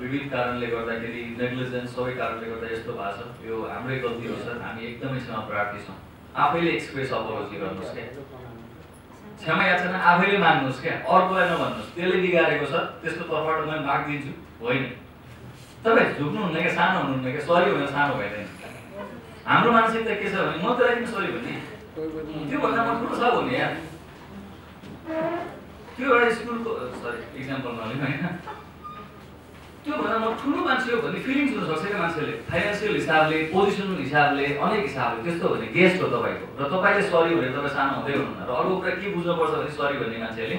विविध कारणले गर्दाखेरि नेग्लिजेन्स सबै कारणले गर्दा यस्तो भएको छ यो हाम्रै गल्ती हो सर हामी एकदमै क्षमा प्रार्थी छौँ आफैले एक्सप्रेस अपोलोजी गर्नुहोस् क्या क्षमा याचना आफैले माग्नुहोस् क्या अर्कोलाई नभन्नुहोस् त्यसले बिगारेको छ त्यसको तर्फबाट म माग दिन्छु होइन तपाईँ झुक्नुहुन्न क्या सानो हुनुहुन्न क्या सरी भनेर सानो भइँदैन हाम्रो मानसिकता के छ भने म त्यसलाई किन सरी भन्ने त्योभन्दा म ठुलो छ भने यार त्यो एउटा स्कुलको सरी इक्जाम्पल नलिउँ होइन त्योभन्दा म ठुलो मान्छे हो भन्ने फिलिङ्स हुनसक्छ क्या मान्छेले फाइनेन्सियल हिसाबले पोजिसनल हिसाबले अनेक हिसाबले त्यस्तो हो भने गेस्ट हो तपाईँको र तपाईँले सरी भनेर तपाईँ सानो हुँदै हुनुहुन्न र अरू कुरा के बुझ्नुपर्छ भने सरी भन्ने मान्छेले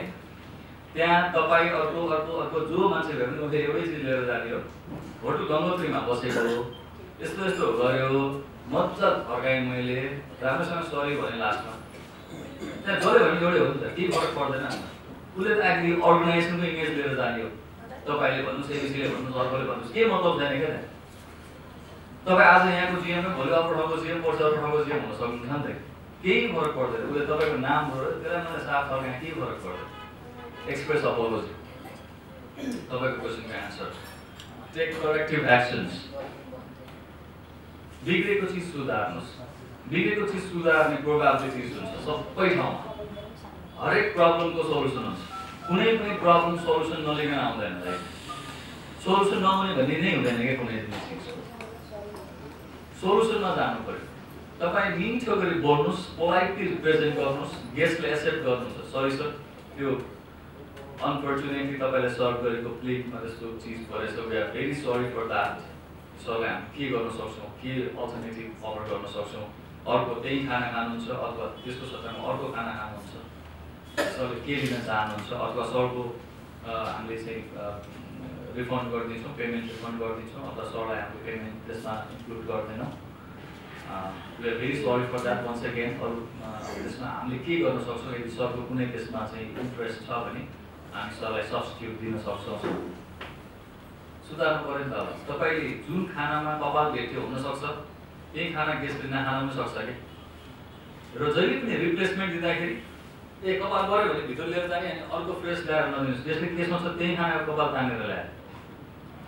त्यहाँ तपाईँ अर्को अर्को अर्को जो मान्छे भयो भने उसले एउटै चिज लिएर जाने हो होटल गङ्गोत्रीमा बसेको यस्तो यस्तो गऱ्यो मजा फर्काएँ मैले राम्रोसँग सरी भने लास्टमा त्यहाँ जसले भने एउटै हो नि त केही फरक पर्दैन उसले त आखिर अर्गनाइजेसनको इमेज लिएर जाने हो तपाईँले भन्नुहोस् एबिसीले भन्नुहोस् अर्कोले भन्नुहोस् के मतलब छैन क्या तपाईँ आज यहाँको जिएम भोलि अर्को ठाउँको जिएम पर्छ अर्को ठाउँको जिएम हुन सक्नुहुन्छ नि त केही फरक पर्दैन उसले तपाईँको नाम भयो त्यसलाई मलाई साफ फर्काएँ केही फरक पर्दैन एक्सप्रेस अपोलोजी तपाईँको क्वेसनको एन्सर टेक करेक्टिभ एक्सन्स बिग्रेको चिज सुधार्नुहोस् बिग्रेको चिज सुधार्ने प्रोबाबिलिटिज हुन्छ सबै ठाउँमा हरेक प्रब्लमको सल्युसन हुन्छ कुनै पनि प्रब्लम सल्युसन नलिकन आउँदैन सल्युसन नहुने भन्ने नै हुँदैन क्या कुनै चिजको सल्युसनमा जानु पर्यो तपाईँ मिठो गरी बोल्नुहोस् पोलाइटली रिप्रेजेन्ट गर्नुहोस् गेस्टले एक्सेप्ट गर्नुहुन्छ सरी सर त्यो अनफर्चुनेटली तपाईँले सर्भ गरेको प्लेटमा त्यस्तो चिज परेछ we are very sorry for that सरलाई हामी के गर्न सक्छौँ के अल्टरनेटिभ अफर गर्न सक्छौँ अर्को त्यही खाना खानुहुन्छ अथवा त्यसको सट्टामा अर्को खाना खानुहुन्छ सरले के लिन चाहनुहुन्छ अथवा सरको हामीले चाहिँ रिफन्ड गरिदिन्छौँ पेमेन्ट रिफन्ड गरिदिन्छौँ अथवा सरलाई हामीले पेमेन्ट त्यसमा इन्क्लुड गर्दैनौँ we are very sorry for that once again अरू त्यसमा हामीले के गर्न सक्छौँ यदि सरको कुनै त्यसमा चाहिँ इन्ट्रेस्ट छ भने हामी सरलाई सब्स्टिट्युट दिन सक्छौँ सुधार्नु पऱ्यो नि त अब तपाईँले जुन खानामा कपाल भेट्यो हुनसक्छ त्यही खाना गेस्टले नखान पनि सक्छ कि र जहिले पनि रिप्लेसमेन्ट दिँदाखेरि ए कपाल गऱ्यो भने भित्र लिएर जाने अनि अर्को फ्रेस ल्याएर नदिनुहोस् त्यसले के सोच्छ त्यही खानाको कपाल तानेर ल्याएर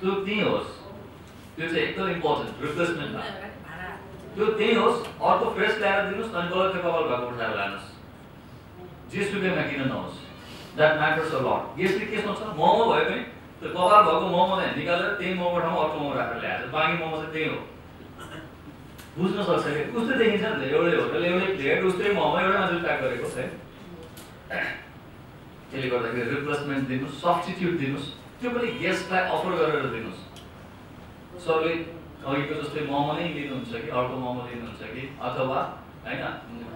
त्यो त्यहीँ होस् त्यो चाहिँ एकदम इम्पोर्टेन्ट रिप्लेसमेन्टमा त्यो त्यहीँ होस् अर्को फ्रेस ल्याएर दिनुहोस् अनि गलत त्यो कपाल भएको उठाएर लानुहोस् जेसुकैमा किन नहोस् द्याट म्याटर्स अ लट गेस्टले के सोच्छ मोमो भयो भने त्यो कपाल भएको मोमो निकालेर त्यही मोमो ठाउँमा अर्को मोमो राखेर ल्याएर बाँकी मोमो चाहिँ त्यही हो बुझ्न सक्छ कि उस्तै देखिन्छ नि त एउटै होटल एउटै प्लेट उस्तै मोमो एउटै मान्छेले प्याक गरेको है त्यसले गर्दाखेरि रिप्लेसमेन्ट दिनुहोस् सब्स्टिट्युट दिनुहोस् त्यो पनि गेस्टलाई अफर गरेर दिनुहोस् सरले अघिको जस्तै मोमो नै लिनुहुन्छ कि अर्को मोमो लिनुहुन्छ कि अथवा होइन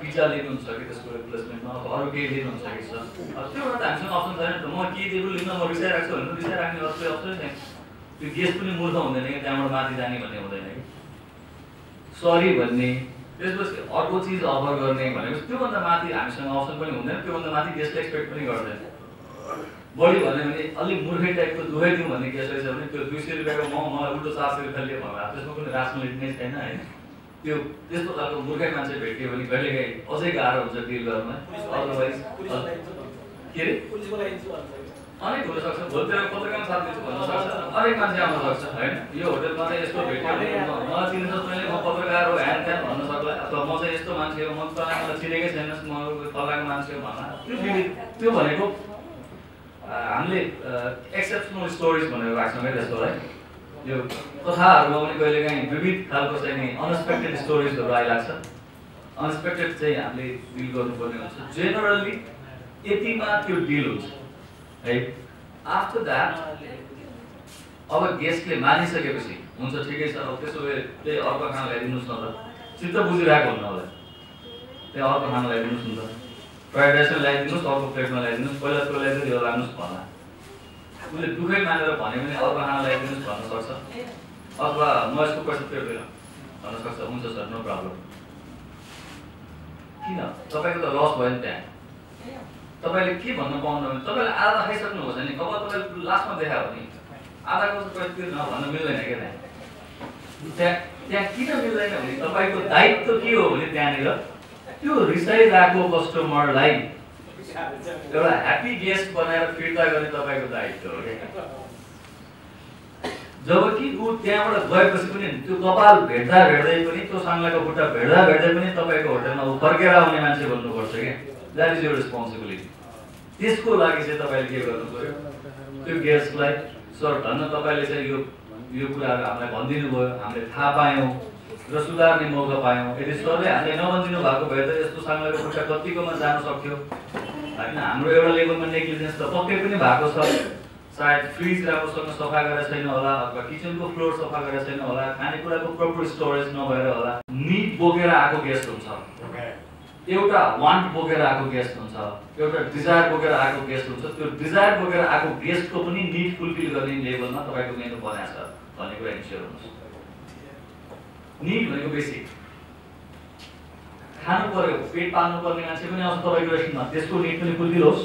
पिज्जा लिनुहुन्छ कि त्यसको रिप्लेसमेन्टमा अथवा अरू केही लिनुहुन्छ कि सर त्यो एउटा त हामीसँग अप्सन छैन नि त म के दिनु लिन म रिसाइरहेको छु भने रिसाइराख्ने अर्को अप्सन छैन त्यो गेस्ट पनि मूर्ख हुँदैन कि त्यहाँबाट माथि जाने भन्ने हुँदैन कि सरी भन्ने त्यसपछि अर्को चिज अफर गर्ने भनेपछि त्योभन्दा माथि हामीसँग अप्सन पनि हुँदैन त्योभन्दा माथि गेस्टले एक्सपेक्ट पनि गर्दैन बढी भन्यो भने अलिक मूर्खै टाइपको दुखाइदिउँ भन्ने केस रहेछ भने त्यो 200 रुपियाँको मोमो मलाई उल्टो 400 रुपियाँ लियो भन्दा त्यसमा कुनै रासनलिटी नै छैन होइन त्यो त्यस्तो खालको मूर्खै मान्छे भेट्यो भने कहिलेकाहीँ अझै गाह्रो हुन्छ डिल गर्न अदरवाइज के अरे अनेक हुनसक्छ भोलितिर पत्रकार साथ दिन्छु भन्न सक्छ अनेक मान्छे आउन सक्छ होइन यो होटलमा चाहिँ यस्तो भेट्यो मलाई चिन्छ मैले म पत्रकार हो ह्यान त्यान भन्न सक्ला अथवा म चाहिँ यस्तो मान्छे हो म तपाईँ मलाई चिनेकै छैनस् म फलाएको मान्छे हो भन्न त्यो भनेको हामीले एक्सेप्सनल स्टोरिज भनेर राख्छौँ क्या त्यस्तोलाई यो कथाहरूमा पनि कहिलेकाहीँ विविध खालको चाहिँ नि अनएक्सपेक्टेड स्टोरिजहरू आइलाग्छ अनएक्सपेक्टेड चाहिँ हामीले डिल गर्नुपर्ने हुन्छ जेनरली यतिमा त्यो डिल हुन्छ है आफ्टर द्याट अब गेस्टले मानिसकेपछि हुन्छ ठिकै छ अब त्यसो भए त्यही अर्को खाना ल्याइदिनुहोस् न त चित्त बुझिरहेको हुन्न होला त्यहाँ अर्को खाना ल्याइदिनुहोस् न त फ्राइड राइसमा ल्याइदिनुहोस् अर्को प्लेटमा ल्याइदिनुहोस् पहिला त्यो ल्याइदिनु यो लानुहोस् भन्ला उसले दुःखै मानेर भन्यो भने अर्को खाना ल्याइदिनुहोस् भन्न सक्छ अथवा म यसको पैसा तिर्दैन भन्न सक्छ हुन्छ सर नो प्रब्लम किन तपाईँको त लस भयो नि त्यहाँ तपाईँले के भन्नु पाउनु भने तपाईँले आधा खाइसक्नुभएको छ नि अब तपाईँले लास्टमा देखायो भने आधाको पैसा तिर्न भन्न मिल्दैन क्या त्यहाँ किन मिल्दैन भने तपाईँको दायित्व के हो भने त्यहाँनिर त्यो रिसाइरहेको कस्टमरलाई एउटा ह्याप्पी गेस्ट बनाएर फिर्ता गर्ने तपाईँको दायित्व हो क्या जबकि ऊ त्यहाँबाट गएपछि पनि त्यो कपाल भेट्दा भेट्दै पनि त्यो साङ्लाको खुट्टा भेट्दा भेट्दै पनि तपाईँको होटलमा ऊ फर्केर आउने मान्छे बन्नुपर्छ क्या। That is your responsibility. त्यसको लागि चाहिँ तपाईँले के गर्नु पर्यो, त्यो गेस्टलाई सर धन्न तपाईँले चाहिँ यो कुराहरू हामीलाई भनिदिनु भयो, हामीले थाहा पायौँ र सुधार्ने मौका पायौँ। यदि सरले हामीले नभनिदिनु भएको भए त यस्तो साङ्लाको खुट्टा कतिकोमा जान सक्थ्यो होइन। हाम्रो एउटा लेभलमा नेग्लिजेन्स त पक्कै पनि भएको छ। सायद फ्रिज राम्रोसँग सफा गरेर छैन होला, अथवा किचनको फ्लोर सफा गरेर छैन होला, खानेकुराको प्रपर स्टोरेज नभएर होला। निड बोकेर आएको गेस्ट हुन्छ, एउटा वान्ट बोकेर आएको गेस्ट हुन्छ, एउटा डिजायर बोकेर आएको गेस्ट हुन्छ। त्यो डिजायर बोकेर आएको गेस्टको पनि निड फुलफिल गर्ने लेभलमा तपाईँको मेनु बनाएको छ भन्ने कुरा इन्स्योर हुनुहोस्। निड भनेको बेसिक खानु पर्यो, पेट पाल्नु पर्ने मान्छे पनि आउँछ तपाईँको रेस्टुरेन्टमा, त्यसको निड पनि फुलफिल होस्।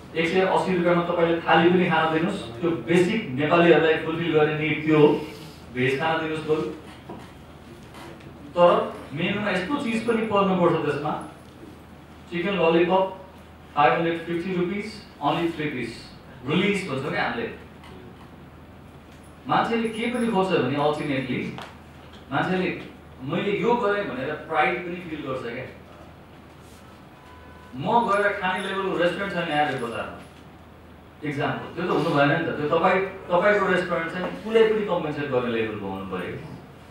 180 रुपियाँमा तपाईँले थाली पनि खान दिनुहोस्, त्यो बेसिक नेपालीहरूलाई फुलफिल गर्ने निड त्यो हो। भेज खाना दिनुहोस् बरु, तर मेनुमा यस्तो चिज पनि पर्नुपर्छ त्यसमा। Chicken lollipop 550 rupees, only 3 piece release भन्छ क्या हामीले। मान्छेले के पनि खोज्छ भने अल्टिमेटली मान्छेले मैले यो गरेँ भनेर प्राइड पनि फिल गर्छ क्या। म गएर खाने लेभलको रेस्टुरेन्ट छ नि यहाँ बजारमा, इक्जाम्पल त्यो त हुनु भएन नि त। त्यो तपाईँको रेस्टुरेन्ट चाहिँ कुनै पनि कम्पेन्सेट गर्ने लेभलको हुनु पर्यो।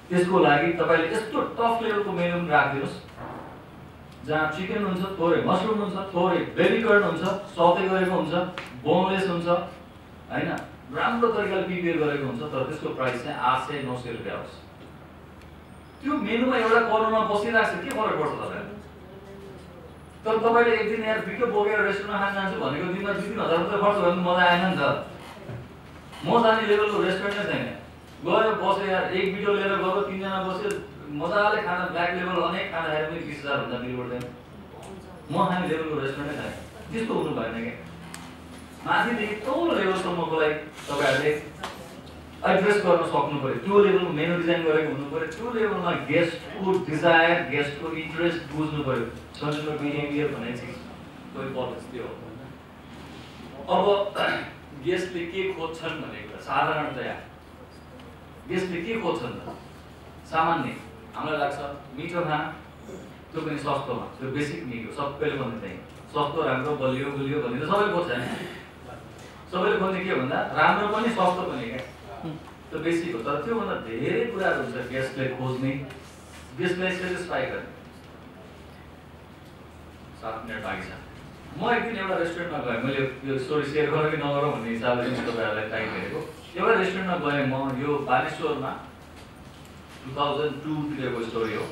त्यसको लागि तपाईँले यस्तो टफ लेभलको मेनु पनि राखिदिनुहोस् जहाँ चिकन हुन्छ, थोरै मसरुम हुन्छ, थोरै बेबी कर्न हुन्छ, सौते गरेको हुन्छ, बोनलेस हुन्छ होइन, राम्रो तरिकाले प्रिपेयर गरेको हुन्छ। तर त्यसको प्राइस चाहिँ 800-900 रुपियाँ होस्। त्यो मेनुमा एउटा करोडमा बसिरहेको छ, के फरक पर्छ तपाईँलाई? तर तपाईँले एक दिन यहाँ भिडियो बोकेर रेस्टुरेन्टमा खान जान्छु भनेको दिनमा 2-3 हजार रुपियाँ खर्च गर्नु मजा आएन नि त। म जाने लेभलको रेस्टुरेन्टै छैन। गयो बस्यो यार, एक भिडियो लिएर गयो, 3 जना बस्यो, मजाले खाना ब्ल्याक लेभल अनेक खाना खाएर पनि 20,000 भन्दा बिल उठ्दैन। म खाने लेभलको रेस्टुरेन्टै छैन। त्यस्तो हुनु भएन क्या। माथिदेखि तल्लो लेभलसम्मको लागि तपाईँहरूले एड्रेस गर्न सक्नु पर्यो। त्यो लेभलको मेनु डिजाइन गरेको हुनु पर्यो। त्यो लेभलमा गेस्टको डिजायर, गेस्टको इन्ट्रेस्ट बुझ्नु पर्यो। कन्ज्युमर बिहेभियर भन्ने चिज कोही पलिसी त्यो हो। अब गेस्टले के खोज्छन् भन्ने कुरा साधारणतया गेस्टले के खोज्छन् त सामान्य हामीलाई लाग्छ मिठो खाना, त्यो पनि सस्तोमा, त्यो बेसिक निड हो। सबैले भन्ने चाहिँ सस्तो, राम्रो, बलियो गुलियो भन्ने त सबैले खोज्छ हैन। सबैले खोज्ने के भन्दा राम्रो पनि सस्तो पनि क्या, त्यो बेसिक हो। तर त्योभन्दा धेरै कुराहरू हुन्छ गेस्टले खोज्ने, गेस्टलाई सेटिस्फाई गर्ने। 7 मिनट बाँकी छ। म एक दिन एउटा रेस्टुरेन्टमा गएँ, मैले यो स्टोरी सेयर गरेँ कि नगरौँ भन्ने हिसाबले चाहिँ तपाईँहरूलाई टाइम दिएको। एउटा रेस्टुरेन्टमा गएँ म, यो बानेश्वरमा 2002 तिरको स्टोरी हो।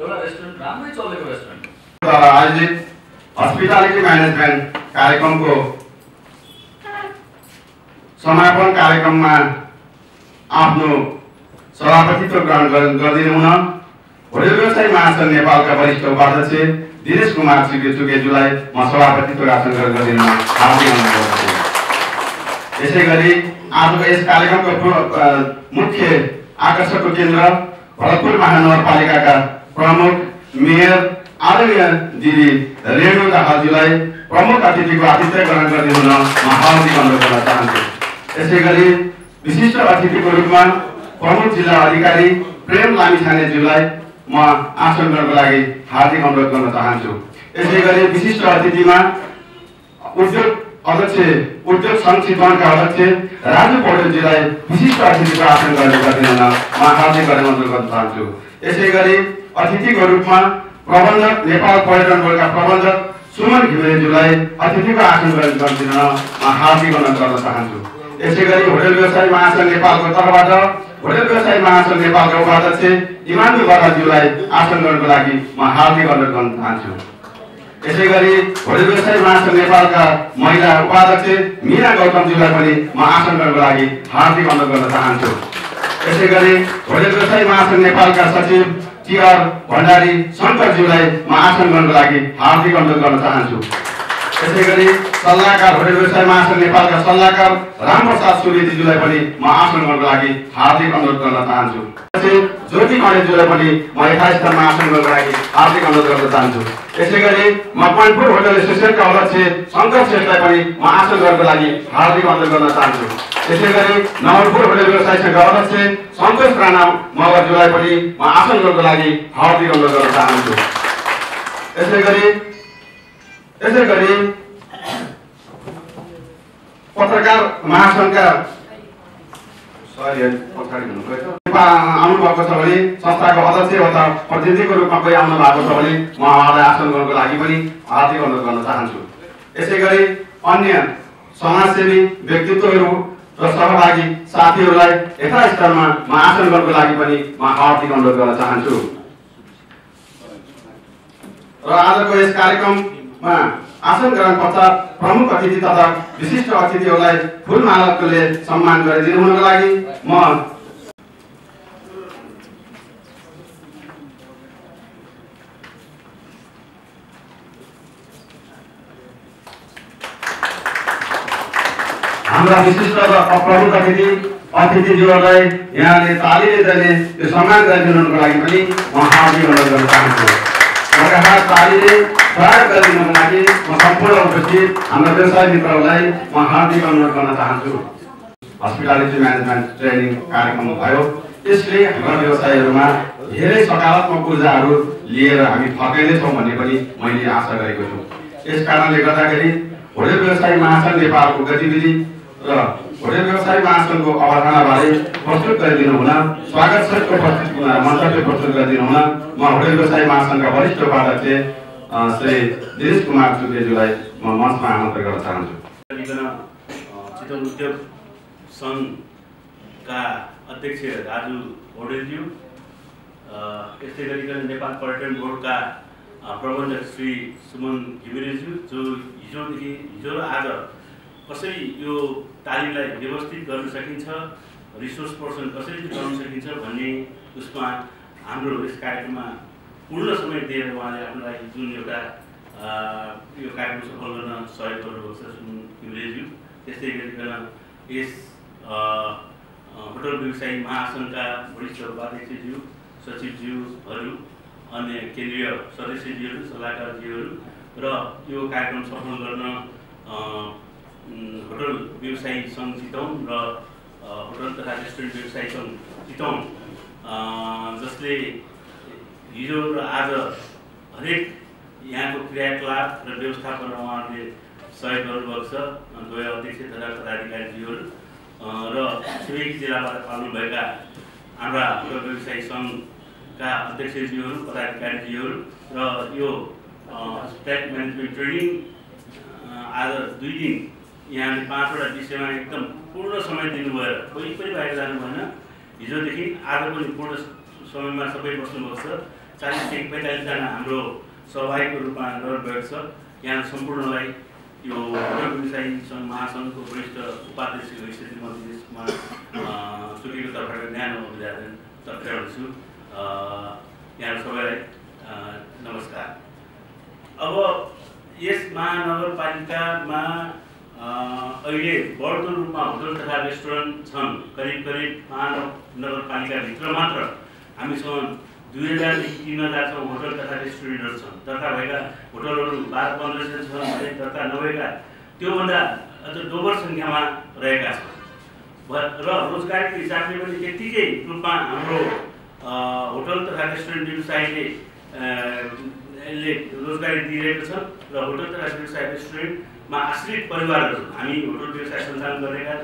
एउटा रेस्टुरेन्ट राम्रै चलेको रेस्टुरेन्ट आयोजित हस्पिटालिटी म्यानेजमेन्ट कार्यक्रमको समापन कार्यक्रममा आफ्नो सभापतित्व ग्रहण गरिदिनु हुन होटल व्यवसायी महासंघ नेपालका वरिष्ठ उपाध्यक्ष दिनेश कुमार चुकेजुलाई म सभापतित्व आसन गरिदिनु हार्दिक अनुरोध गर्दछु। यसैगरी आजको यस कार्यक्रमको मुख्य आकर्षकको केन्द्र भरतपुर महानगरपालिकाका प्रमुख मेयर आदरणीय दिदी रेणु दाहालजीलाई प्रमुख अतिथिको आतिथ्य ग्रहण गरिदिनु हुन म हार्दिक अनुरोध गर्न चाहन्छु। यसैगरी विशिष्ट अतिथिको रूपमा प्रमुख जिल्ला अधिकारी प्रेम लामिछानेज्यूलाई म आसन गर्नको लागि हार्दिक अनुरोध गर्न चाहन्छु। यसैगरी विशिष्ट अतिथिमा उद्योग संघ चितवनका अध्यक्ष राजु पौडेलजीलाई विशिष्ट अतिथिको आसन गरिदिनु हुन म हार्दिक अनुरोध गर्न चाहन्छु। यसैगरी अतिथिको रूपमा प्रबन्धक नेपाल पर्यटन बोर्डका प्रबन्धक सुमन घिमिरेज्यूलाई अतिथिको आसन गरिदिनु हुन म हार्दिक अनुरोध गर्न चाहन्छु। यसैगरी होटल व्यवसायी महासंघ नेपालको तर्फबाट होटल व्यवसायी महासंघ नेपालका उपाध्यक्ष इमानु बराज्यूलाई आसन गर्नको लागि म हार्दिक अनुरोध गर्न चाहन्छु। यसैगरी होटल व्यवसायी महासंघ नेपालका महिला उपाध्यक्ष मीना गौतमज्यूलाई पनि म आसन गर्नको लागि हार्दिक अनुरोध गर्न चाहन्छु। यसैगरी होटल व्यवसायी महासंघ नेपालका सचिव टीआर भण्डारी शङ्करज्यूलाई म आसन गर्नको लागि हार्दिक अनुरोध गर्न चाहन्छु। त्यसैगरी सल्लाहकार होटल व्यवसाय महासंघ नेपालका सल्लाहकार रामप्रसाद सूर्यजीज्यूलाई पनि म आसन गर्नको लागि हार्दिक अनुरोध गर्न चाहन्छु। ज्योति गणेशज्यूलाई पनि म यथास्थान महासंघ गर्नको लागि हार्दिक अनुरोध गर्न चाहन्छु। त्यसैगरी मकवानपुर होटल एसोसिएसनका अध्यक्ष शङ्कर श्रेष्ठलाई पनि म आसन गर्नको लागि हार्दिक अनुरोध गर्न चाहन्छु। त्यसैगरी नवलपुर होटल व्यवसाय संघका अध्यक्ष सन्तोष राणा मगरज्यूलाई पनि म आसन गर्नको लागि हार्दिक अनुरोध गर्न चाहन्छु। त्यसैगरी पत्रकार महासंघका आउनुभएको छ भने संस्थाको अध्यक्ष अथवा प्रतिनिधिको रूपमा कोही आउनु भएको छ भने म उहाँलाई आसन गर्नको लागि पनि हार्दिक अनुरोध गर्न चाहन्छु। यसैगरी अन्य समाजसेवी व्यक्तित्वहरू र सहभागी साथीहरूलाई यथास्थलमा म आसन गर्नको लागि पनि म हार्दिक अनुरोध गर्न चाहन्छु। र आजको यस कार्यक्रममा आसन ग्रहण पश्चात प्रमुख अतिथि तथा विशिष्ट अतिथिहरूलाई फूलमालाले सम्मान गरिदिनु हुनको लागि म हाम्रा विशिष्ट र प्रमुख अतिथिज्यूहरूलाई यहाँले तालीले दिने त्यो सम्मान गरिदिनु हुनको लागि पनि म हार्दिक अनुरोध गर्न चाहन्छु। तालीले स्वागत गरिदिनुको लागि म सम्पूर्ण उपस्थित हाम्रा व्यवसाय मित्रहरूलाई म हार्दिक अनुरोध गर्न चाहन्छु। हस्पिटालिटी म्यानेजमेन्ट ट्रेनिङ कार्यक्रम भयो, यसले हाम्रा व्यवसायहरूमा धेरै सकारात्मक ऊर्जाहरू लिएर हामी फर्कनेछौँ भन्ने पनि मैले आशा गरेको छु। यस कारणले गर्दाखेरि होटल व्यवसाय महासंघ नेपालको गतिविधि र होटल व्यवसाय महासंघको अवधारणाबारे प्रस्तुत गरिदिनु हुन, स्वागत सहितको मन्तव्य प्रस्तुत गरिदिनु हुन म होटल व्यवसाय महासंघका वरिष्ठ उपाध्यक्ष श्री दिनेश कुमार चुकेज्यूलाई म मञ्चमा आमन्त्रण गर्न चाहन्छु। चितवन उद्योग सङ्घका अध्यक्ष राजु पौडेलज्यू, यस्तै गरिकन नेपाल पर्यटन बोर्डका प्रबन्धक श्री सुमन घिमिरेज्यू, जो हिजो र आज कसरी यो तालिमलाई व्यवस्थित गर्न सकिन्छ, रिसोर्स पर्सन कसरी गर्न सकिन्छ भन्ने उसमा हाम्रो यस कार्यक्रममा पूर्ण समय दिएर उहाँले आफूलाई जुन एउटा यो कार्यक्रम सफल गर्न सहयोग गर्नुभएको छ सुमन घिमिरेज्यू। त्यस्तै गरिकन यस होटल व्यवसायी महासंघका वरिष्ठ उपाध्यक्षज्यू, सचिवज्यूहरू, अन्य केन्द्रीय सदस्यज्यूहरू, सल्लाहकारज्यूहरू र यो कार्यक्रम सफल गर्न होटल व्यवसायी सङ्घ चितवन र होटल तथा रेस्टुरेन्ट व्यवसायी सङ्घ चितवन, जसले हिजो र आज हरेक यहाँको क्रियाकलाप र व्यवस्थापनमा उहाँहरूले सहयोग गर्नुभएको छ। दुवै अध्यक्ष तथा पदाधिकारीज्यूहरू र छिमेकी जिल्लाबाट पाल्नुभएका हाम्रा होटल व्यवसायी सङ्घका अध्यक्षज्यूहरू, पदाधिकारीज्यूहरू र यो हस्पिटल म्यानेजमेन्ट ट्रेनिङ आज 2 दिन यहाँले 5वटा विषयमा एकदम पूर्ण समय दिनुभयो। कोही पनि बाहिर जानु भएन। हिजोदेखि आज पनि पूर्ण समयमा सबै बस्नुभएको छ। 40 देखि 45 जना हाम्रो सहभागीको रूपमा रहनुभएको छ। यहाँ सम्पूर्णलाई यो होटल व्यवसायी सङ्घ महासङ्घको वरिष्ठ उपाध्यक्षको स्थितिमा दिनेश कुमार चुकेको तर्फबाट न्यानो अभिवादन तर्फाउँछु। यहाँ सबैलाई नमस्कार। अब यस महानगरपालिकामा अहिले बढ्दो रूपमा होटल तथा रेस्टुरेन्ट छन्। करिब 5 नगरपालिकाभित्र मात्र हामीसँग 2000 देखि 3000 होटल तथा रेस्टुरेन्टहरू छन्। दर्ता भएका होटलहरू 12-1500 छन् भने दर्ता नभएका त्योभन्दा अझ दोब्बर सङ्ख्यामा रहेका छन्। र रोजगारीको हिसाबले पनि त्यत्तिकै रूपमा हाम्रो होटल तथा रेस्टुरेन्ट व्यवसायले रोजगारी दिइरहेको छ। र होटल तथा व्यवसाय रेस्टुरेन्टमा आश्रित परिवारहरू हामी होटल व्यवसाय सञ्चालन गरेका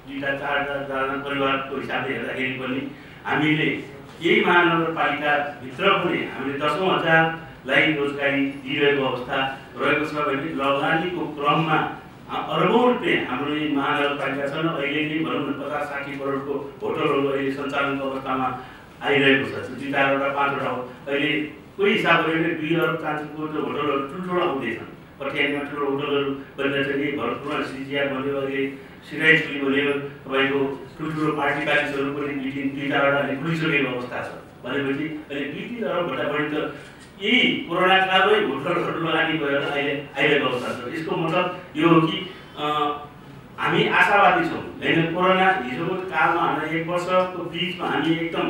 2-4 परिवारको हिसाबले हेर्दाखेरि पनि हामीले यही महानगरपालिकाभित्र पनि हामीले 10,000लाई रोजगारी दिइरहेको अवस्था रहेको छ भने लकडाउनको क्रममा अरबौँ रुपियाँ हाम्रो यही महानगरपालिका छन्। अहिले नै भनौँ न 50-60 करोडको होटलहरू अहिले सञ्चालनको अवस्थामा आइरहेको छ। 2-4वटा 5वटा अहिले कोही हिसाब गरेर 2 अरब 400 करोडको होटलहरू ठुल्ठुलो आउँदैछन्। पटियामा ठुलो होटलहरू बनिरहेको छ। भरतपुरमा सिजिआर भन्यो, अहिले सिराइचुली भन्यो, तपाईँको ठुल्ठुलो पार्टी प्यालेसहरू पनि 2-4वटा खुलिसकेको अवस्था छ। भनेपछि अहिले 2-3 अरबभन्दा बढी त यी कोरोना कालमै होटलहरू लगानी भएर आइरहेको अवस्था छ। यसको मतलब यो हो कि हामी आशावादी छौँ होइन। कोरोना हिजोको कालमा हामीलाई 1 वर्षको बिचमा हामी एकदम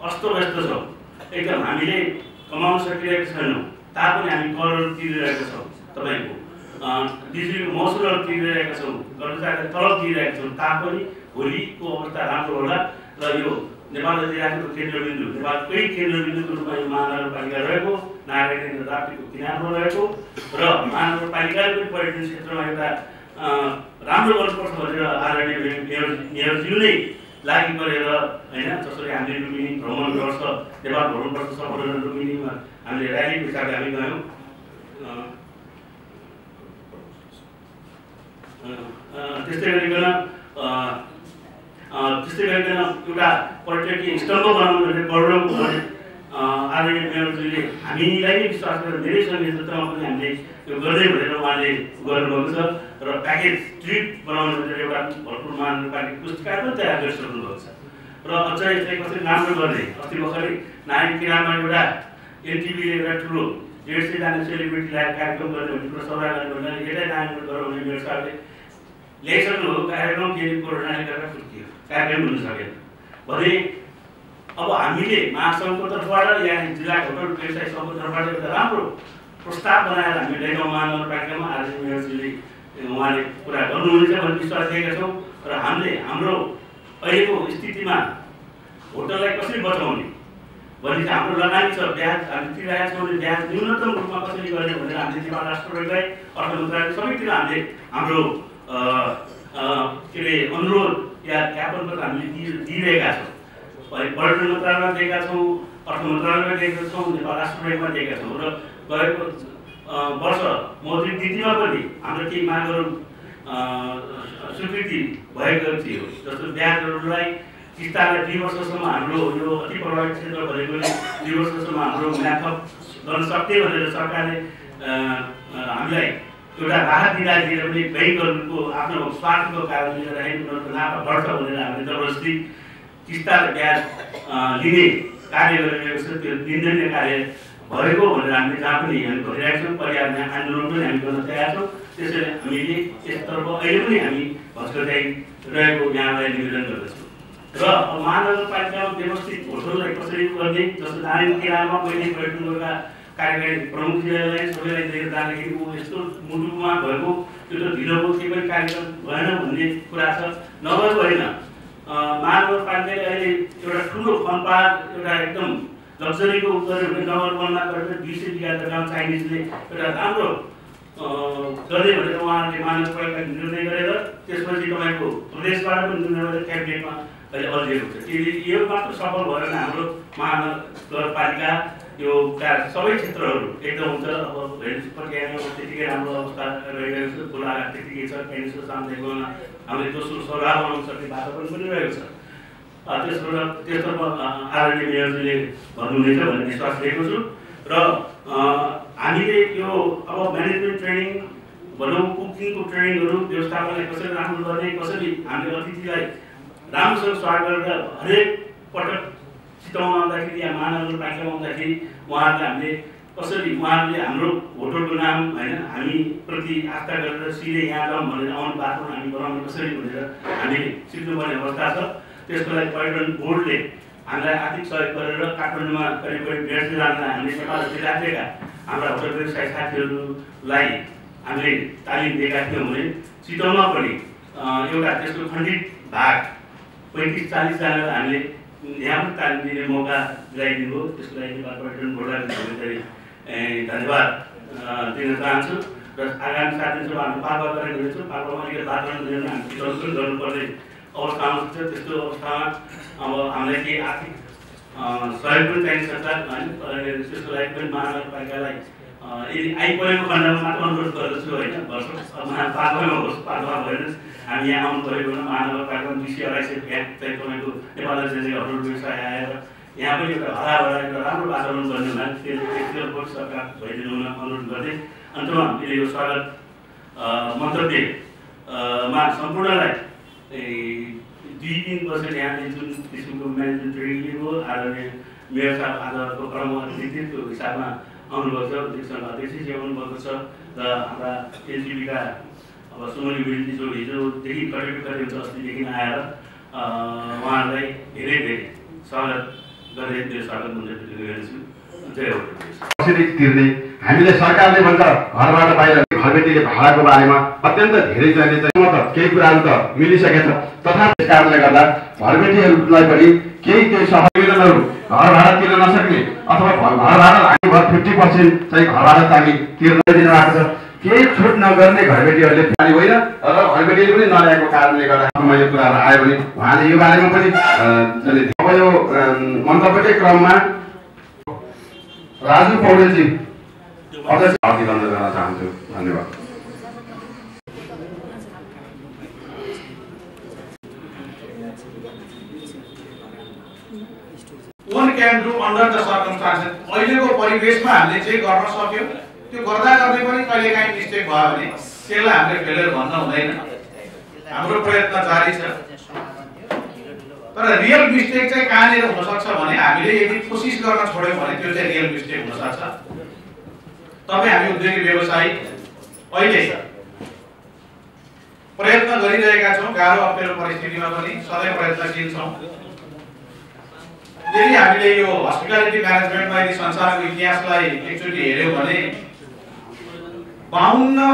अस्तव्यस्त छौँ, एकदम हामीले कमाउन सकिरहेका छैनौँ, तापनि हामी करहरू तिरिरहेका छौँ, तपाईँको बिजुलीको महसुलहरू तिरिरहेका छौँ, कर्मचारीलाई तलब दिइरहेका छौँ, तापनि भोलिको अवस्था राम्रो होला। र यो नेपालले राखेको केन्द्रबिन्दु नेपालकै केन्द्रबिन्दुको रूपमा यो महानगरपालिका रहेको, नारायणी राप्तीको किनारमा रहेको र महानगरपालिकाले पनि पर्यटन क्षेत्रमा एउटा राम्रो गर्नुपर्छ भनेर आदरणीय मेयरज्यू नै लागि गरेर होइन। जसरी हामीले लुम्बिनी भ्रमण गर्छ, नेपाल भ्रमण गर्छ सफल लुम्बिनीमा हामीले र्यालीको हिसाबले हामी गयौँ। त्यस्तै गरिकन एउटा पर्यटकीय स्तम्भ बनाउनु भने करोडौँ आदरणीय मेयरज्यूले हामीलाई नै विश्वास गरेर धेरै सङ्घीय क्षेत्रमा पनि हामीले यो गर्दै भनेर उहाँले गर्नुभएको छ र प्याकेज ट्रिप बनाउनु भनेर एउटा भरपुर महानगरपालिका पुस्तिका पनि तयार गरिसक्नु भएको छ। र अझ यसलाई कसरी राम्रो गर्ने, अस्ति भर्खरै नारायण किनारमा एउटा एनटिभीले एउटा ठुलो 150 जना सेलिब्रिटीलाई कार्यक्रम गर्ने भन्ने कुरा सल्लाह गर्ने भन्दा यसलाई नारायण गरौँ भने मेरो साहबले ल्याइसक्नु हो कार्यक्रम, फेरि कोरोनाले गर्दा फुर्कियो, कार्यक्रम हुन सकेन भने अब हामीले महासङ्घको तर्फबाट या जिल्ला होटल व्यवसाय सङ्घको तर्फबाट एउटा राम्रो प्रस्ताव बनाएर हामी ल्यायौँ महानगरपालिकामा। आज मेयरज्यूले उहाँले कुरा गर्नुहुनेछ भन्ने विश्वास दिएका छौँ र हामीले हाम्रो अहिलेको स्थितिमा होटललाई कसरी बचाउने भन्ने चाहिँ हाम्रो लगानी छ। ब्याज हामी तिरिरहेका छौँ भने ब्याज न्यूनतम रूपमा कसरी गर्ने भनेर हामीले नेपाल राष्ट्र बैंकलाई, अर्थ मन्त्रालय सबैतिर हामीले हाम्रो के अरे अनुरोध या ज्ञापन पत्र हामीले दिइरहेका छौँ। पर्यटन मन्त्रालयमा दिएका छौँ, अर्थ मन्त्रालयमा दिएका छौँ, नेपाल राष्ट्र बैंकमा दिएका छौँ र गएको वर्ष मौद्रिक नीतिमा पनि हाम्रो केही मागहरू स्वीकृति भएको थियो। जस्तो ब्याजहरूलाई किस्तालाई 2 वर्षसम्म हाम्रो यो अति प्रभावित क्षेत्र भनेकोले 2 वर्षसम्म हाम्रो म्याथअप गर्न सक्ने भनेर सरकारले हामीलाई एउटा राहत दिएर पनि ब्याङ्कहरूको आफ्नो स्वार्थको कारणले गर्दाखेरि उनीहरूको नाफा बढ्छ भनेर हामीले जबरजस्ती किस्ता र ब्याज लिने कार्य गरिरहेको छ। त्यो दिनदिनै कार्य भएको भनेर हामीले जहाँ पनि हामी गरिरहेका छौँ, पर्यावरण आन्दोलन पनि हामी गर्न तयार छौँ। त्यसैले हामीले यसतर्फ अहिले पनि हामी भत्काइरहेको यहाँलाई निवेदन गर्दछौँ। र महानगरपालिकामा व्यवस्थित होटललाई कसरी गर्ने, जस्तो नारायण किनारमा पहिले पर्यटनका कार्यकारी प्रमुखजीलाई सबैलाई लिएर जाँदाखेरि ऊ यस्तो मुटुमा भएको त्यो त ढिलो भयो, केही पनि कार्यक्रम भएन भन्ने कुरा छ। नभएको होइन, महानगरपालिकाले अहिले एउटा ठुलो फन पार्क एउटा एकदम लग्जरीको गऱ्यो भने नगर वनमा गरेर 200 बिघा जग्गामा चाइनिजले एउटा राम्रो गर्ने भनेर उहाँहरूले महानगरपालिका निर्णय गरेर त्यसपछि तपाईँको प्रदेशबाट पनि निर्णय गरेर क्याबिनेटमा अहिले अल्झिएको छ। यो मात्र सफल भएन हाम्रो महानगरपालिका यो सबै क्षेत्रहरू एकदम हुन्छ। अब हेर्नुहोस् प्रक्रियामा त्यतिकै राम्रो अवस्था रहिरहेको छ, खोलाघाट त्यतिकै छ, क्यान्सर सामना हामीले दोस्रो सौराह बनाउन सक्ने वातावरण पनि रहेको छ। त्यसतर्फ आदरणीय मेयरजीले भन्नुहुनेछ भन्ने विश्वास लिएको छु। र हामीले यो अब म्यानेजमेन्ट ट्रेनिङ भनौँ, कुकिङको ट्रेनिङहरू व्यवस्थापनलाई कसरी राम्रो गर्ने, कसरी हामीले अतिथिलाई राम्रोसँग स्वागत गरेर हरेक पटक चितवनमा आउँदाखेरि या महानगरपालिकामा आउँदाखेरि उहाँहरूले हामीले कसरी उहाँहरूले हाम्रो होटलको नाम होइन हामी प्रति आस्था गरेर सिधै यहाँ जाउँ भनेर आउने वातावरण हामी बनाउने कसरी भनेर हामीले सिक्नुपर्ने अवस्था छ। त्यसको लागि पर्यटन बोर्डले हामीलाई आर्थिक सहयोग गरेर काठमाडौँमा करिब 150 जना हामीले नेपालदेखि राखेका हाम्रा होटल व्यवसाय साथीहरूलाई हामीले तालिम दिएका थियौँ भने चितवनमा पनि एउटा त्यसको खण्डित भाग 35-40 जनालाई हामीले यहाँ पनि तालिम दिने मौका दिलाइदिनु हो। त्यसको लागि नेपाल पर्यटन बोर्डलाई धेरै धन्यवाद दिन चाहन्छु। र आगामी 7 दिनसम्म हामी पाल्पा गरेको हुनेछौँ। पाल्पामा अलिकति वातावरण निर्णय हामी चितवन पनि गर्नुपर्ने अवस्था आउँछ। त्यस्तो अवस्थामा अब हामीलाई केही आर्थिक सहयोग पनि चाहिन्छ होइन। त्यसको लागि पनि महानगरपालिकालाई यदि आइपरेको खण्डमा मात्र अनुरोध गर्दछु होइन। पाल्पामा होस्, पाल्पा भएनस्, हामी यहाँ आउनु पऱ्यो भने महानगरपालिकामा 200-250 भ्याट चाहिँ तपाईँको नेपाल होटल व्यवसाय आएर यहाँ पनि एउटा हराभरा एउटा राम्रो वातावरण गर्ने हुनाले त्यसको पनि सरकार भइदिनु हुन अनुरोध गर्दै अन्तमा हामीले यो स्वागत मन्तव्यमा सम्पूर्णलाई 2 दिन बसेर यहाँले जुन किसिमको म्यानेजमेन्ट ट्रेनिङ लिनुभयो, आदरणीय मेयर साहब आजको क्रममा नेतृत्वको हिसाबमा आउनुभएको छ, अध्यक्षसँग अध्यक्षजी आउनुभएको छ र हाम्रा एलजिबीका अब सोमली बिल्डी जो हिजोदेखि कटेको हुन्छ अस्तिदेखि आएर उहाँहरूलाई धेरै धेरै स्वागत गरेर त्यो स्वागत मन्त्र गर्छु। जय हो। कसरी तिर्ने हामीले सरकारले भन्छ घरबाट बाहिर घरबेटीले भाडाको बारेमा अत्यन्त धेरै चाहिने त केही कुराहरू त मिलिसकेछ, तथापि यस कारणले गर्दा घरबेटीहरूलाई पनि केही सहयोगहरू घर भाडा तिर्न नसक्ने अथवा घर भाडा लाग्ने भर 50% चाहिँ घर भाडा चाहिँ तिर्न दिनुभएको छ। केही छुट नगर्ने घरबेटीहरूले खाली होइन र घरबेटीले पनि नल्याएको कारणले गर्दा मैले कुराहरू आयो भने उहाँले यो बारेमा पनि अब यो मन्तव्यकै क्रममा राजु पौडेलजी अध्यक्ष अभिनन्दन गर्न चाहन्छु। धन्यवाद। One can do under the circumstances. अहिलेको परिवेशमा हामीले जे गर्न सक्यो त्यो गर्दा गर्दै पनि कहिलेकाहीँ मिस्टेक भयो भने त्यसलाई हामीले फेलियर भन्न हुँदैन। हाम्रो प्रयत्न जारी छ। तर रियल मिस्टेक चाहिँ कहाँनिर हुन सक्छ भने हामीले यदि कोसिस गर्न छोड्यौँ भने त्यो चाहिँ रियल मिस्टेक हुन सक्छ। तपाईँ हामी उद्योगी व्यवसायी अहिले प्रयत्न गरिरहेका छौँ, गाह्रो अप्ठ्यारो परिस्थितिमा पनि सधैँ प्रयत्नशील छौँ। यदि हामीले यो हस्पिटालिटी म्यानेजमेन्टमा यदि संसारको इतिहासलाई एकचोटि हेर्यौँ भने 52